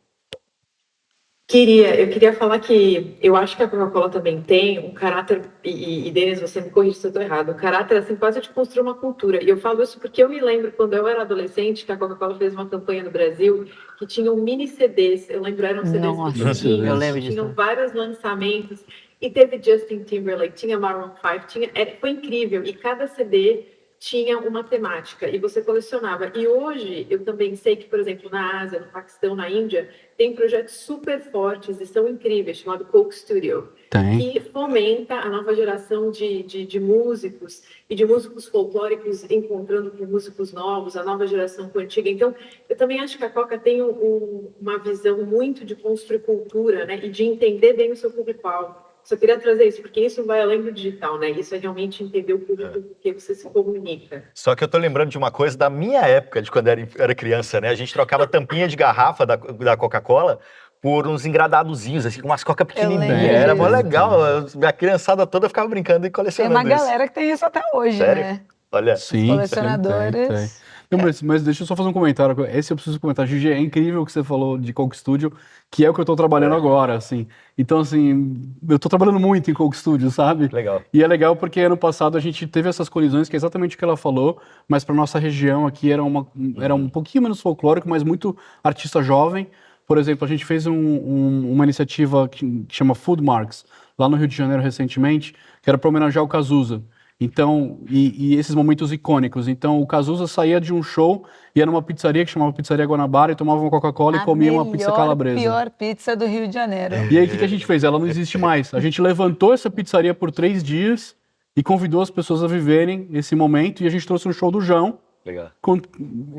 Eu queria falar que eu acho que a Coca-Cola também tem um caráter, e Denis, você me corrige se eu estou errado, um caráter assim quase de construir uma cultura. E eu falo isso porque eu me lembro quando eu era adolescente que a Coca-Cola fez uma campanha no Brasil que tinham mini CDs, eu lembro, eram CDs Nossa. pequenininhos, Eu lembro disso. tinham vários lançamentos, e teve Justin Timberlake, tinha Maroon 5, foi incrível, e cada CD tinha uma temática e você colecionava. E hoje eu também sei que, por exemplo, na Ásia, no Paquistão, na Índia, tem projetos super fortes e são incríveis, chamado Coke Studio, Tem. que fomenta a nova geração de músicos e de músicos folclóricos encontrando com músicos novos, a nova geração com a antiga. Então, eu também acho que a Coca tem uma visão muito de construir cultura, né, e de entender bem o seu público-alvo. Só queria trazer isso, porque isso vai além do digital, né? Isso é realmente entender o público com que você se comunica. Só que eu tô lembrando de uma coisa da minha época, de quando era criança, né? A gente trocava tampinha de garrafa da Coca-Cola por uns engradadozinhos, assim, com umas coca pequenininhas. lembro Era mó disso. legal. A criançada toda ficava brincando e Tem colecionando uma isso. galera que tem isso até hoje, Sério? né? Olha, Sim, colecionadores. tem. Não, mas deixa eu só fazer um comentário. Esse eu preciso comentar. Gigi, é incrível o que você falou de Coke Studio, que é o que eu tô trabalhando agora, assim. Então, assim, eu tô trabalhando muito em Coke Studio, sabe? legal. E é legal porque ano passado a gente teve essas colisões, que é exatamente o que ela falou, mas para nossa região aqui era um pouquinho menos folclórico, mas muito artista jovem. Por exemplo, a gente fez uma iniciativa que chama Food Marks, lá no Rio de Janeiro recentemente, que era para homenagear o Cazuza. Então, e esses momentos icônicos. Então, o Cazuza saía de um show, ia numa pizzaria que chamava Pizzaria Guanabara e tomava uma Coca-Cola e comia uma pizza calabresa. A pior pizza do Rio de Janeiro. E aí, o que a gente fez? Ela não existe mais. A gente levantou essa pizzaria por 3 dias e convidou as pessoas a viverem esse momento e a gente trouxe um show do João, Legal.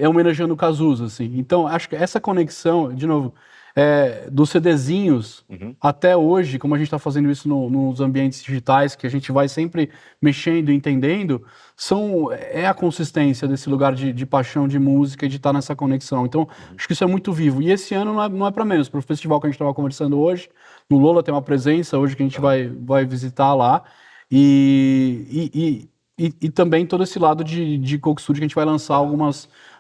homenageando o Cazuza, assim. Então, acho que essa conexão, de novo, dos CDzinhos até hoje, como a gente está fazendo isso nos ambientes digitais, que a gente vai sempre mexendo e entendendo, é a consistência desse lugar de paixão de música e de estar nessa conexão. Então, acho que isso é muito vivo. E esse ano não é para menos. Para o festival que a gente estava conversando hoje, no Lola tem uma presença hoje que a gente vai visitar lá. E também todo esse lado de Coke Studio que a gente vai lançar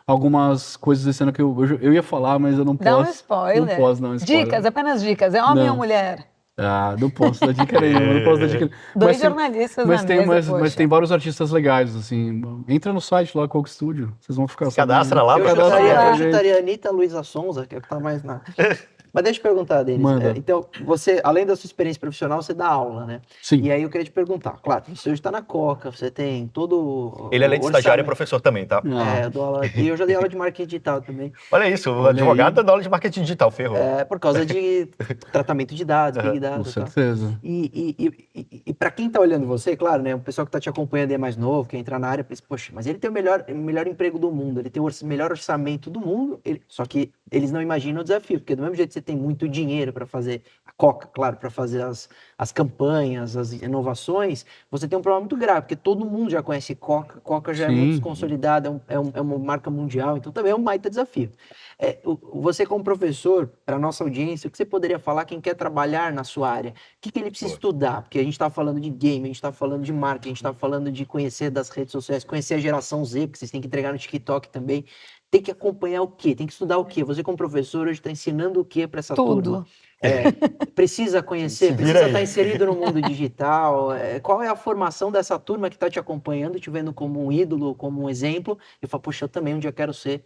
algumas coisas esse ano que eu ia falar, mas eu não posso. Dá um spoiler. Não posso dar um spoiler. Dicas, apenas dicas. É homem Não. ou mulher? Ah, não posso dar dica nenhuma, não posso dar dica nenhuma. Dois jornalistas na mesa, mas poxa. tem vários artistas legais, assim. Entra no site lá, Coke Studio, vocês vão ficar Cadastra lá, Eu pra chutaria a Anitta Luísa Sonza, que é o que tá mais na... Mas deixa eu perguntar, Denis. Manda. Então, você, além da sua experiência profissional, você dá aula, né? Sim. E aí eu queria te perguntar, claro, você hoje está na Coca, você tem todo Ele, além de o estagiário, é orçamento. professor também, tá? Eu dou aula, e eu já dei aula de marketing digital também. Olha isso, o Olha advogado aí. dá aula de marketing digital, ferrou. Por causa de tratamento de dados, Big Data Com e tal. certeza. E para quem tá olhando você, claro, né? O pessoal que tá te acompanhando aí é mais novo, quer entrar na área, pensa, poxa, mas ele tem o melhor emprego do mundo, ele tem o melhor orçamento do mundo, só que eles não imaginam o desafio, porque do mesmo jeito que você tem muito dinheiro para fazer a Coca, claro, para fazer as campanhas, as inovações, você tem um problema muito grave, porque todo mundo já conhece Coca, Coca já é muito Sim. consolidada, é uma marca mundial, então também é um baita desafio. Você como professor, para a nossa audiência, o que você poderia falar quem quer trabalhar na sua área? O que ele precisa estudar? Porque a gente está falando de game, a gente está falando de marketing, a gente está falando de conhecer das redes sociais, conhecer a geração Z, porque vocês têm que entregar no TikTok também. Tem que acompanhar o quê? Tem que estudar o quê? Você como professor hoje está ensinando o quê para essa turma? Tudo. Precisa conhecer, Se vira precisa aí. estar inserido no mundo digital. Qual é a formação dessa turma que está te acompanhando, te vendo como um ídolo, como um exemplo? E fala, poxa, eu também um dia quero ser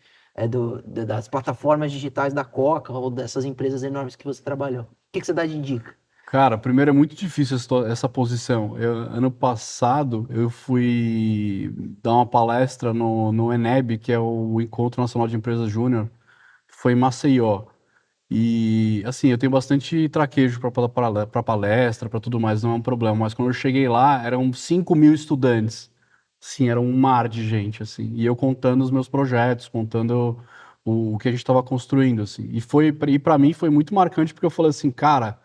das plataformas digitais da Coca ou dessas empresas enormes que você trabalhou. O que você dá de dica? Cara, primeiro é muito difícil essa posição. Ano passado eu fui dar uma palestra no ENEB, que é o Encontro Nacional de Empresas Júnior, foi em Maceió. E assim, eu tenho bastante traquejo para palestra, para tudo mais, não é um problema. Mas quando eu cheguei lá, eram 5.000 estudantes. Sim, era um mar de gente, assim. E eu contando os meus projetos, contando o que a gente estava construindo, assim. E para mim foi muito marcante, porque eu falei assim, cara,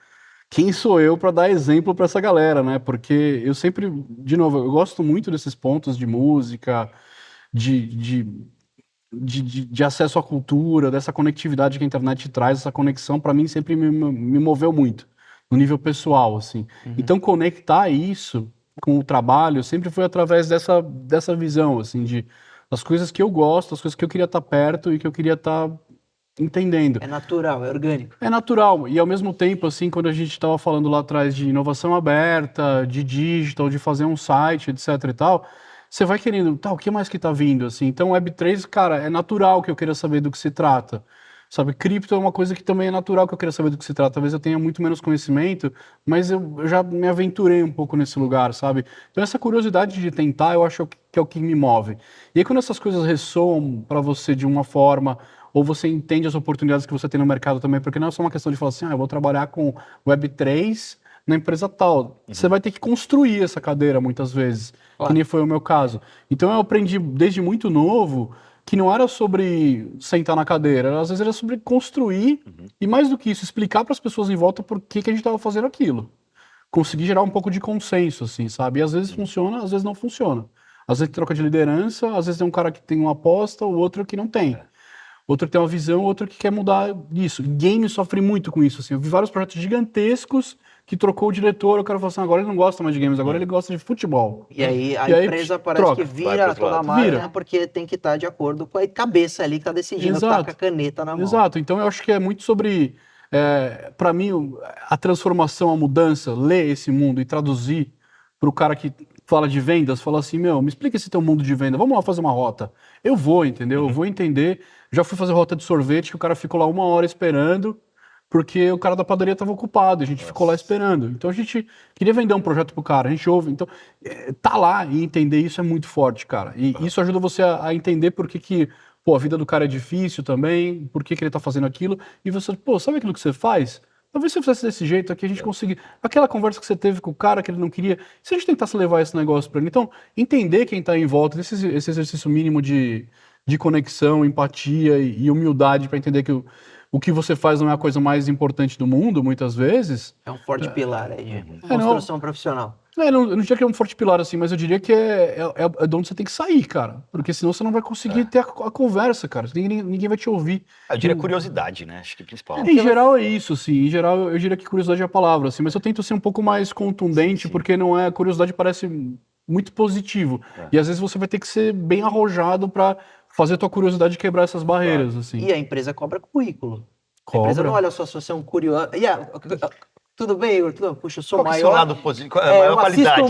quem sou eu para dar exemplo para essa galera, né? Porque eu sempre, de novo, eu gosto muito desses pontos de música, de, de acesso à cultura, dessa conectividade que a internet traz, essa conexão, para mim sempre me moveu muito, no nível pessoal, assim. Então, conectar isso com o trabalho sempre foi através dessa visão, assim, das coisas que eu gosto, das coisas que eu queria estar perto e que eu queria estar entendendo. É natural, é orgânico. É natural, e ao mesmo tempo, assim, quando a gente estava falando lá atrás de inovação aberta, de digital, de fazer um site, etc e tal, você vai querendo, tá, o que mais que tá vindo, assim? Então, Web3, cara, é natural que eu queira saber do que se trata, sabe? Cripto é uma coisa que também é natural que eu queira saber do que se trata. Talvez eu tenha muito menos conhecimento, mas eu já me aventurei um pouco nesse lugar, sabe? Então, essa curiosidade de tentar, eu acho que é o que me move. E aí, quando essas coisas ressoam para você de uma forma, ou você entende as oportunidades que você tem no mercado também, porque não é só uma questão de falar assim, eu vou trabalhar com Web3 na empresa tal. Você vai ter que construir essa cadeira muitas vezes, que nem foi o meu caso. Então eu aprendi desde muito novo que não era sobre sentar na cadeira, às vezes era sobre construir e mais do que isso, explicar para as pessoas em volta por que a gente estava fazendo aquilo. Conseguir gerar um pouco de consenso, assim, sabe? E às vezes funciona, às vezes não funciona. Às vezes troca de liderança, às vezes tem um cara que tem uma aposta, o outro que não tem. Outro que tem uma visão, outro que quer mudar isso. Game sofre muito com isso, assim. Eu vi vários projetos gigantescos que trocou o diretor, o cara falou assim, agora ele não gosta mais de games, agora ele gosta de futebol. E aí a E aí, empresa parece troca. que Vai vira pro outro toda a lado. máquina, Vira. porque tem que estar de acordo com a cabeça ali que está decidindo, que tá Exato. com a caneta na mão. Exato, então eu acho que é muito sobre, para mim, a transformação, a mudança, ler esse mundo e traduzir para o cara que fala de vendas, fala assim, meu, me explica esse teu mundo de venda, vamos lá fazer uma rota. Eu vou, entendeu? Eu vou entender. Já fui fazer rota de sorvete, que o cara ficou lá 1 hora esperando, porque o cara da padaria estava ocupado, a gente ficou lá esperando. Então a gente queria vender um projeto pro cara, a gente ouve. Então, tá lá e entender isso é muito forte, cara. E isso ajuda você a entender por que pô, a vida do cara é difícil também, por que ele tá fazendo aquilo. E você, pô, sabe aquilo que você faz? Talvez se você fizesse desse jeito aqui, a gente conseguir. Aquela conversa que você teve com o cara que ele não queria, se a gente tentasse levar esse negócio para ele. Então, entender quem tá em volta, esse exercício mínimo de conexão, empatia e humildade para entender que o que você faz não é a coisa mais importante do mundo, muitas vezes. É um forte pilar aí de não. construção profissional. Eu não diria que é um forte pilar assim, mas eu diria que é de onde você tem que sair, cara. Porque senão você não vai conseguir ter a conversa, cara. Ninguém vai te ouvir. Eu diria curiosidade, né? Acho que é principal. Em geral é isso, assim. Em geral, eu diria que curiosidade é a palavra, assim. Mas eu tento ser um pouco mais contundente, Sim. porque não é... Curiosidade parece muito positivo. E às vezes você vai ter que ser bem arrojado para fazer a tua curiosidade quebrar essas barreiras, assim. E a empresa cobra currículo. A Cobra. empresa não olha só se você é um curioso. Tudo bem, Igor? Puxa, eu sou Qual que é o seu maior. lado positivo? Qual é a maior eu qualidade?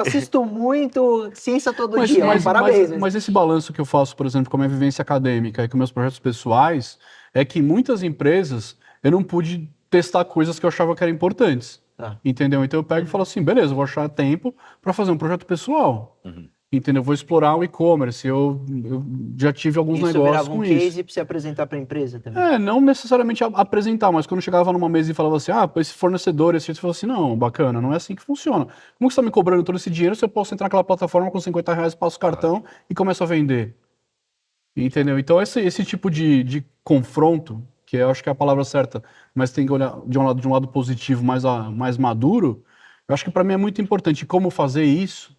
assisto muito ciência todo dia. Parabéns. Mas esse balanço que eu faço, por exemplo, com a minha vivência acadêmica e com meus projetos pessoais, é que em muitas empresas eu não pude testar coisas que eu achava que eram importantes. Tá. Entendeu? Então eu pego e falo assim, beleza, eu vou achar tempo para fazer um projeto pessoal. Entendeu? Vou explorar o e-commerce. Eu já tive alguns Isso negócios virava um com case isso. para você apresentar para a empresa também. Não necessariamente apresentar, mas quando eu chegava numa mesa e falava assim, esse fornecedor, esse jeito, eu falava assim, não, bacana, não é assim que funciona. Como que você está me cobrando todo esse dinheiro se eu posso entrar naquela plataforma com R$50, passo o cartão e começo a vender? Entendeu? Então esse tipo de confronto que eu acho que é a palavra certa, mas tem que olhar de um lado positivo, mais maduro, eu acho que para mim é muito importante. Como fazer isso?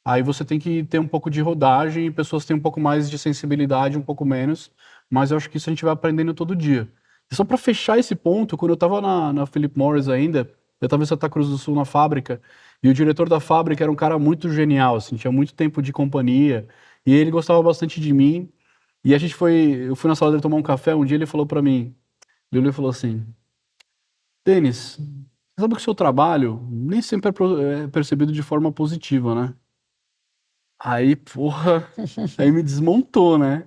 Aí você tem que ter um pouco de rodagem e pessoas têm um pouco mais de sensibilidade, um pouco menos, mas eu acho que isso a gente vai aprendendo todo dia. E só para fechar esse ponto, quando eu estava na Philip Morris ainda, eu estava em Santa Cruz do Sul na fábrica, e o diretor da fábrica era um cara muito genial, assim, tinha muito tempo de companhia, e ele gostava bastante de mim, e eu fui na sala dele tomar um café, um dia ele falou para mim, ele olhou e falou assim, Denis, você sabe que o seu trabalho nem sempre é percebido de forma positiva, né? Aí, porra, aí me desmontou, né?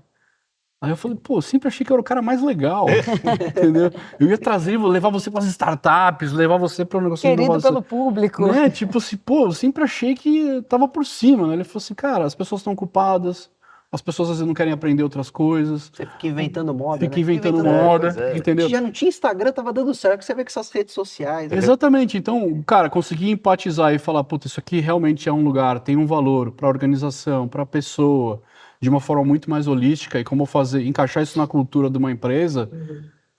Aí eu falei, pô, eu sempre achei que eu era o cara mais legal, entendeu? Eu ia trazer, levar você para as startups, levar você para um negócio de Querido inovação. pelo público. Né? Tipo assim, pô, eu sempre achei que tava por cima, né? Ele falou assim, cara, as pessoas estão ocupadas, as pessoas às vezes não querem aprender outras coisas, Você fica inventando moda, fica né? inventando inventando- moda, pois é. entendeu? Já não tinha Instagram, tava dando certo, você vê com essas redes sociais. Né? Exatamente. Então, cara, conseguir empatizar e falar, puta, isso aqui realmente é um lugar, tem um valor para a organização, para a pessoa, de uma forma muito mais holística e como encaixar isso na cultura de uma empresa,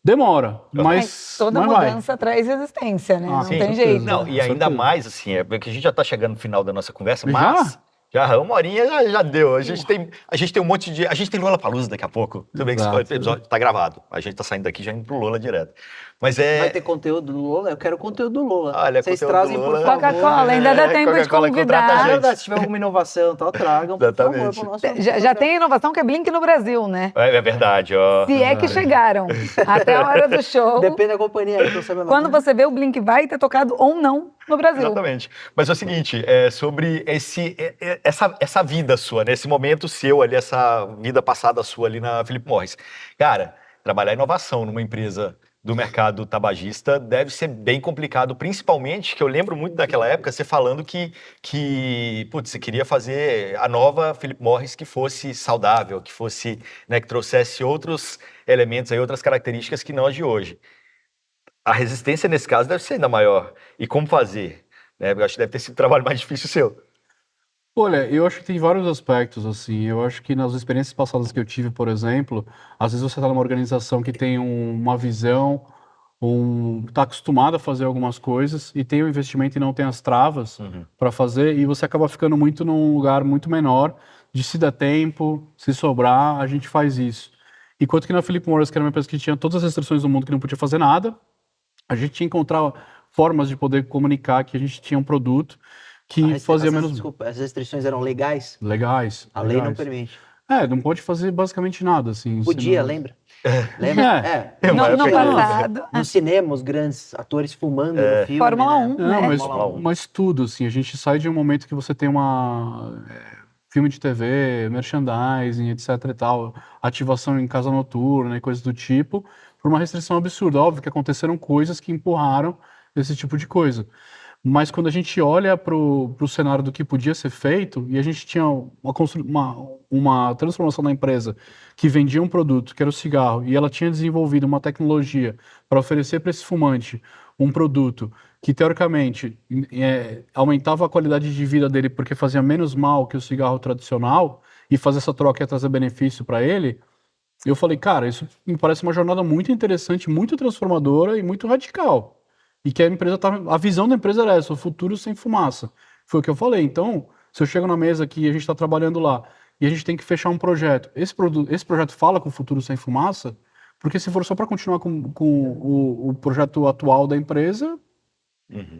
demora, mas Toda vai. mudança traz resistência, né? Ah, não sim, tem com jeito. certeza. Não, e Com ainda certeza. mais, assim, é porque a gente já tá chegando no final da nossa conversa, Já? mas... Já, uma horinha já deu. A gente tem um monte de... A gente tem Lollapalooza daqui a pouco. Tudo bem que Exato. esse episódio tá gravado. A gente tá saindo daqui já indo pro Lola direto. Mas Vai ter conteúdo do Lola? Eu quero conteúdo do Lola. Olha, Vocês conteúdo trazem, do por Lola. favor. Coca-Cola, ainda dá tempo de Coca-Cola contrata a convidar. gente. Se tiver alguma inovação, tal, tragam, por favor, Exatamente. pro nosso Já programa. tem a inovação que é Blink no Brasil, né? É verdade, ó. Se é que chegaram até a hora do show. Depende da companhia aí, pra eu saber Quando você vê, o Blink vai ter tocado ou não no Brasil. Exatamente. Mas é o seguinte, sobre essa vida sua, né? Esse momento seu ali, essa vida passada sua ali na Philip Morris. Cara, trabalhar inovação numa empresa do mercado tabagista deve ser bem complicado, principalmente, que eu lembro muito daquela época, você falando que putz, você queria fazer a nova Philip Morris que fosse saudável, que fosse, né, que trouxesse outros elementos aí, outras características que não as de hoje. A resistência nesse caso deve ser ainda maior. E como fazer? Né? Eu acho que deve ter sido o trabalho mais difícil seu. Olha, eu acho que tem vários aspectos, assim. Eu acho que nas experiências passadas que eu tive, por exemplo, às vezes você está numa organização que tem uma visão, está acostumado a fazer algumas coisas e tem o investimento e não tem as travas para fazer, e você acaba ficando muito num lugar muito menor, de se der tempo, se sobrar, a gente faz isso. Enquanto que na Philip Morris, que era uma empresa que tinha todas as restrições do mundo, que não podia fazer nada, a gente tinha que encontrar formas de poder comunicar que a gente tinha um produto que fazia menos... Desculpa, as restrições eram legais? Legais. A lei não legais. permite. Não pode fazer basicamente nada, assim. Podia, senão- lembra? Lembra? No Chegava passado. No cinema, os grandes atores fumando no filme. Fórmula 1, Não, né? mas tudo, assim, a gente sai de um momento que você tem filme de TV, merchandising, etc e tal, ativação em casa noturna e coisas do tipo, por uma restrição absurda. Óbvio que aconteceram coisas que empurraram esse tipo de coisa. Mas quando a gente olha para o cenário do que podia ser feito, e a gente tinha uma transformação na empresa que vendia um produto, que era o cigarro, e ela tinha desenvolvido uma tecnologia para oferecer para esse fumante um produto que, teoricamente, aumentava a qualidade de vida dele porque fazia menos mal que o cigarro tradicional, e fazer essa troca ia trazer benefício para ele, eu falei, cara, isso me parece uma jornada muito interessante, muito transformadora e muito radical. E que a visão da empresa era essa, o futuro sem fumaça. Foi o que eu falei. Então, se eu chego na mesa aqui e a gente está trabalhando lá e a gente tem que fechar um projeto, esse projeto fala com o futuro sem fumaça, porque se for só para continuar com o projeto atual da empresa,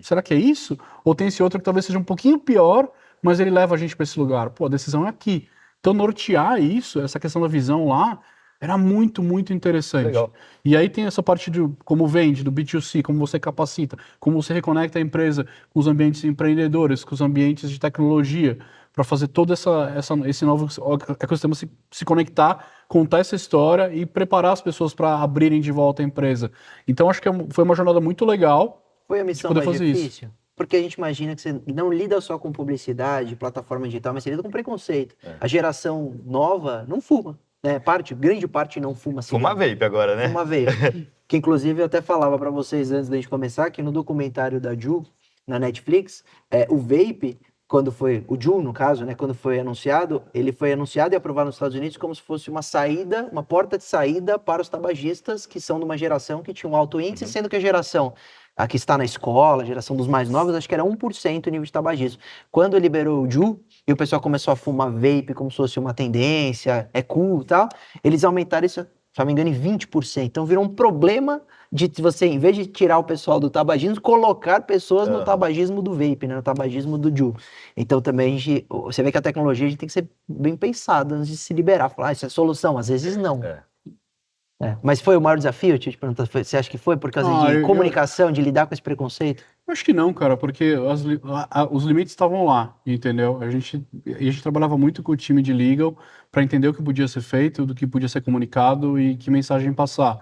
será que é isso? Ou tem esse outro que talvez seja um pouquinho pior, mas ele leva a gente para esse lugar? Pô, a decisão é aqui. Então, nortear isso, essa questão da visão lá, era muito, muito interessante. Legal. E aí tem essa parte de como vende, do B2C, como você capacita, como você reconecta a empresa com os ambientes empreendedores, com os ambientes de tecnologia, para fazer todo esse novo ecossistema se conectar, contar essa história e preparar as pessoas para abrirem de volta a empresa. Então, acho que foi uma jornada muito legal. Foi a missão poder mais fazer isso. difícil? Porque a gente imagina que você não lida só com publicidade, plataforma digital, mas você lida com preconceito. A geração nova não fuma, né? Grande parte não fuma cigarro. Fuma vape agora, né? Fuma vape. Que inclusive eu até falava para vocês antes da gente começar que no documentário da Ju, na Netflix, o vape quando foi, o Juul, no caso, né, quando foi anunciado, ele foi anunciado e aprovado nos Estados Unidos como se fosse uma saída, uma porta de saída para os tabagistas que são de uma geração que tinha um alto índice, sendo que a geração a que está na escola, a geração dos mais novos, acho que era 1% o nível de tabagismo. Quando liberou o Juul, e o pessoal começou a fumar vape como se fosse uma tendência, é cool e tal, eles aumentaram isso, se não me engano, em 20%. Então virou um problema de você, em vez de tirar o pessoal do tabagismo, colocar pessoas no tabagismo do vape, né, no tabagismo do Juul. Então também você vê que a tecnologia a gente tem que ser bem pensado antes de se liberar. Falar, isso é solução. Às vezes não. Mas foi o maior desafio? Eu te pergunto, você acha que foi por causa de comunicação, de lidar com esse preconceito? Eu acho que não, cara, porque os limites estavam lá, entendeu? A gente trabalhava muito com o time de legal para entender o que podia ser feito, do que podia ser comunicado e que mensagem passar.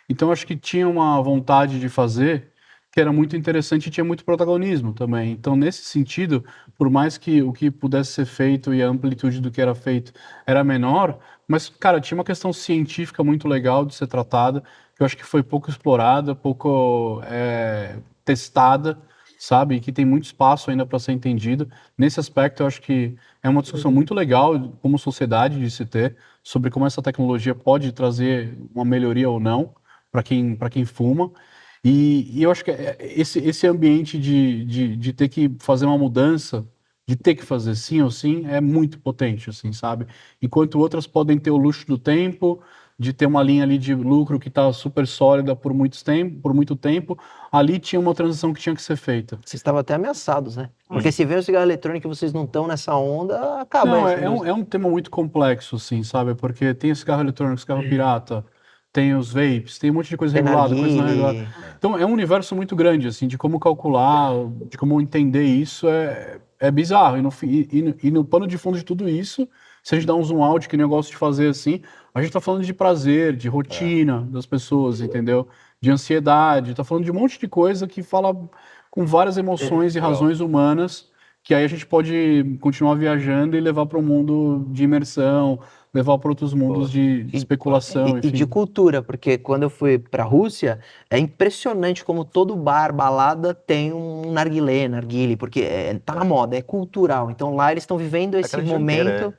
Então, acho que tinha uma vontade de fazer que era muito interessante e tinha muito protagonismo também. Então, nesse sentido, por mais que o que pudesse ser feito e a amplitude do que era feito era menor, mas, cara, tinha uma questão científica muito legal de ser tratada, que eu acho que foi pouco explorada, pouco testada, sabe? E que tem muito espaço ainda para ser entendido. Nesse aspecto, eu acho que é uma discussão muito legal como sociedade de se ter sobre como essa tecnologia pode trazer uma melhoria ou não para quem fuma. E eu acho que esse ambiente de ter que fazer uma mudança, de ter que fazer sim ou sim, é muito potente, assim, sabe? Enquanto outras podem ter o luxo do tempo, de ter uma linha ali de lucro que está super sólida por muito tempo, ali tinha uma transição que tinha que ser feita. Vocês estavam até ameaçados, né? Porque se vê o cigarro eletrônico e vocês não estão nessa onda, acaba. Não, é um tema muito complexo, assim, sabe? Porque tem o cigarro eletrônico, cigarro pirata, tem os vapes, tem um monte de coisa regulada, coisa não regulada. Então é um universo muito grande, assim, de como calcular, de como entender isso é bizarro. E no pano de fundo de tudo isso, se a gente dá um zoom out, que nem eu gosto de fazer assim, a gente tá falando de prazer, de rotina das pessoas, entendeu? De ansiedade, tá falando de um monte de coisa que fala com várias emoções e razões humanas, que aí a gente pode continuar viajando e levar para um mundo de imersão, levar para outros mundos de especulação, enfim. E de cultura, porque quando eu fui para a Rússia, é impressionante como todo bar, balada tem um narguilé, porque tá na moda, é cultural. Então lá eles estão vivendo esse momento.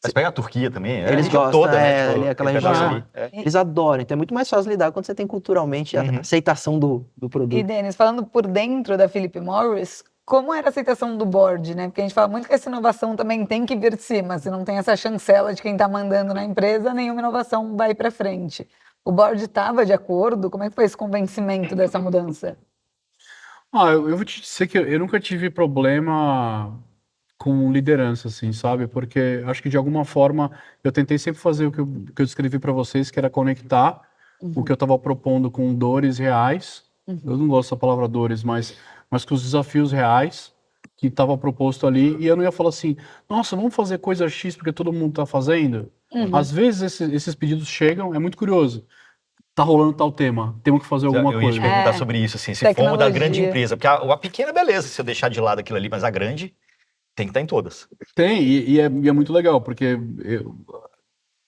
Mas pega a Turquia também, eles gostam, toda, né? Ali, aquela região. Eles adoram, então é muito mais fácil lidar quando você tem culturalmente a aceitação do produto. E, Denis, falando por dentro da Philip Morris, como era a aceitação do board, né? Porque a gente fala muito que essa inovação também tem que vir de cima. Se não tem essa chancela de quem está mandando na empresa, nenhuma inovação vai para frente. O board estava de acordo? Como é que foi esse convencimento dessa mudança? Eu vou te dizer que eu nunca tive problema com liderança, assim, sabe? Porque acho que de alguma forma eu tentei sempre fazer o que eu descrevi para vocês, que era conectar o que eu estava propondo com dores reais. Eu não gosto dessa palavra dores, mas com os desafios reais que estava proposto ali. E eu não ia falar assim, nossa, vamos fazer coisa X porque todo mundo está fazendo. Às vezes esses pedidos chegam, é muito curioso. Tá rolando tal tema, temos que fazer alguma coisa. Eu ia te perguntar sobre isso, assim, se for da grande empresa. Porque a pequena, beleza, se eu deixar de lado aquilo ali, mas a grande tem que estar em todas. Tem, e é muito legal, porque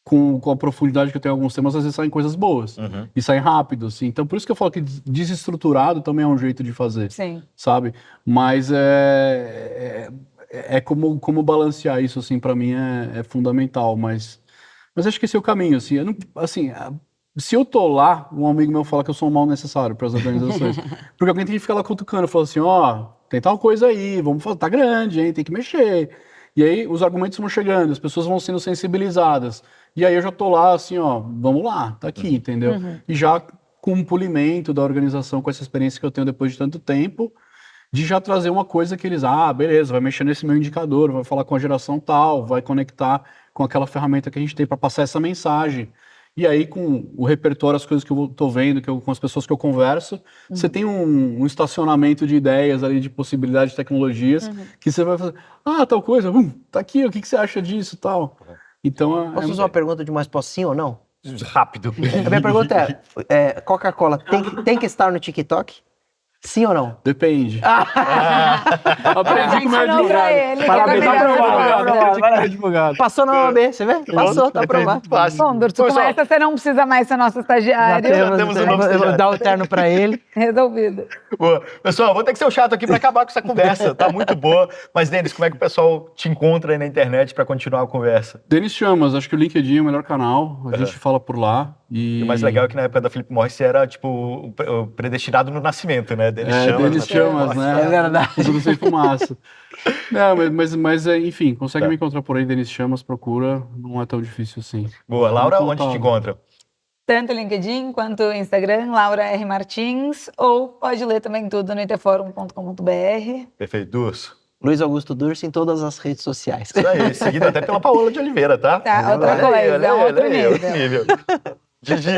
com a profundidade que eu tenho em alguns temas, às vezes saem coisas boas. E saem rápido, assim. Então, por isso que eu falo que desestruturado também é um jeito de fazer. Sim. Sabe? Mas como balancear isso, assim, para mim é fundamental. Mas acho que esse é o caminho, assim. Se eu tô lá, um amigo meu fala que eu sou um mal necessário para as organizações. Porque alguém tem que ficar lá cutucando, fala assim, tem tal coisa aí, vamos fazer, tá grande, hein, tem que mexer. E aí os argumentos vão chegando, as pessoas vão sendo sensibilizadas. E aí eu já tô lá, assim, vamos lá, tá aqui, entendeu? E já com um polimento da organização, com essa experiência que eu tenho depois de tanto tempo, de já trazer uma coisa que eles, beleza, vai mexer nesse meu indicador, vai falar com a geração tal, vai conectar com aquela ferramenta que a gente tem para passar essa mensagem. E aí, com o repertório, as coisas que eu tô vendo, com as pessoas que eu converso, você tem um estacionamento de ideias ali, de possibilidades de tecnologias, que você vai fazer, tal coisa, tá aqui, o que você acha disso, tal. Então, Posso fazer uma pergunta de uma resposta sim ou não? Rápido. A minha pergunta Coca-Cola tem que estar no TikTok? Sim ou não? Depende. Aprendi com o meu ensinou pra advogado. ele, que Parabéns, era tá melhor aprovado, fazer. tá aprovado. Aprendi com o meu advogado. Passou na OAB, você vê? Passou, tá aprovado. Fácil. Bom, Durso, com Pessoal, essa você não precisa mais ser nosso estagiário. temos um novo eu vou estagiário. dar o terno pra ele. Resolvido. Boa. Pessoal, vou ter que ser o chato aqui para acabar com essa conversa. Tá muito boa. Mas, Denis, como é que o pessoal te encontra aí na internet para continuar a conversa? Denis Chamas, acho que o LinkedIn é o melhor canal. A gente fala por lá. E o mais legal é que na época da Philip Morris você era, tipo, o predestinado no nascimento, né? Denis Chamas. Denis Chamas, né? É verdade. Tudo sem fumaça. Não, mas enfim, consegue me encontrar por aí, Denis Chamas, procura. Não é tão difícil assim. Boa. Laura, Muito onde te contato. encontra? Tanto LinkedIn quanto Instagram, Laura R. Martins, ou pode ler também tudo no itforum.com.br. Perfeito, Durso. Luiz Augusto Durso em todas as redes sociais. Isso aí, seguido até pela Paola de Oliveira, tá? Tá, outra Olha aí, coisa, olha aí, outro olha aí, outro nível. nível. Gigi,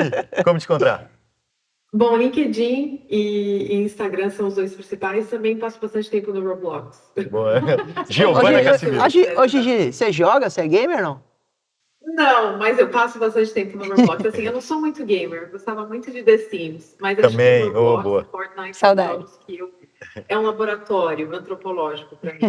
como te encontrar? Bom, LinkedIn e Instagram são os dois principais. Também passo bastante tempo no Roblox. Boa. Giovana Cassimiro. Ô, Gigi, você joga? Você é gamer ou não? Não, mas eu passo bastante tempo no Roblox. Assim, eu não sou muito gamer, eu gostava muito de The Sims, mas acho Também, que o Roblox, boa. Fortnite Saudade. são jogos que é um laboratório antropológico para mim.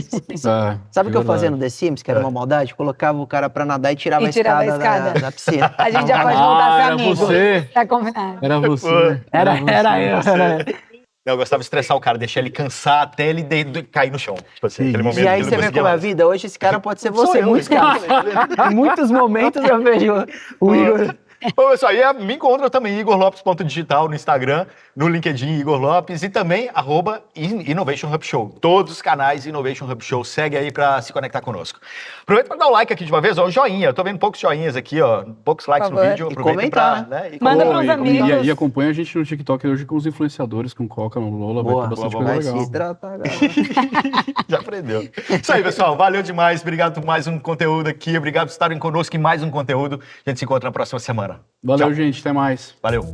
Sabe o que eu fazia no The Sims, que era uma maldade? Colocava o cara pra nadar e tirava, E tirava a a escada. escada da piscina. A gente já pode voltar a ser era amigo. você? Tá combinado. Era você. Boa. Era você. eu. Não, eu gostava de estressar o cara, deixar ele cansar até ele cair no chão. Tipo assim, Sim. aquele momento E aí que ele você não vê conseguia como é a mais. vida. Hoje esse cara pode ser Sou você. eu, Muitos exatamente. casos. Em muitos momentos eu vejo o Igor. Bom, pessoal, e me encontra também igorlopes.digital no Instagram, no LinkedIn Igor Lopes e também @Innovation Hub Show. Todos os canais Innovation Hub Show. Segue aí para se conectar conosco. Aproveita para dar o like aqui de uma vez, ó, o joinha. Eu tô vendo poucos joinhas aqui, ó, poucos likes Por no favor. vídeo. E Aproveita comentar, pra, né? Manda Pô, pros e- amigos. E acompanha a gente no TikTok hoje com os influenciadores, com Coca, no Lola, Boa, vai ter bastante boa, coisa Vai legal. se tratar agora. Já aprendeu. Isso aí, pessoal. Valeu demais. Obrigado por mais um conteúdo aqui. Obrigado por estarem conosco em mais um conteúdo. A gente se encontra na próxima semana. Valeu, Tchau. gente, até mais. Valeu.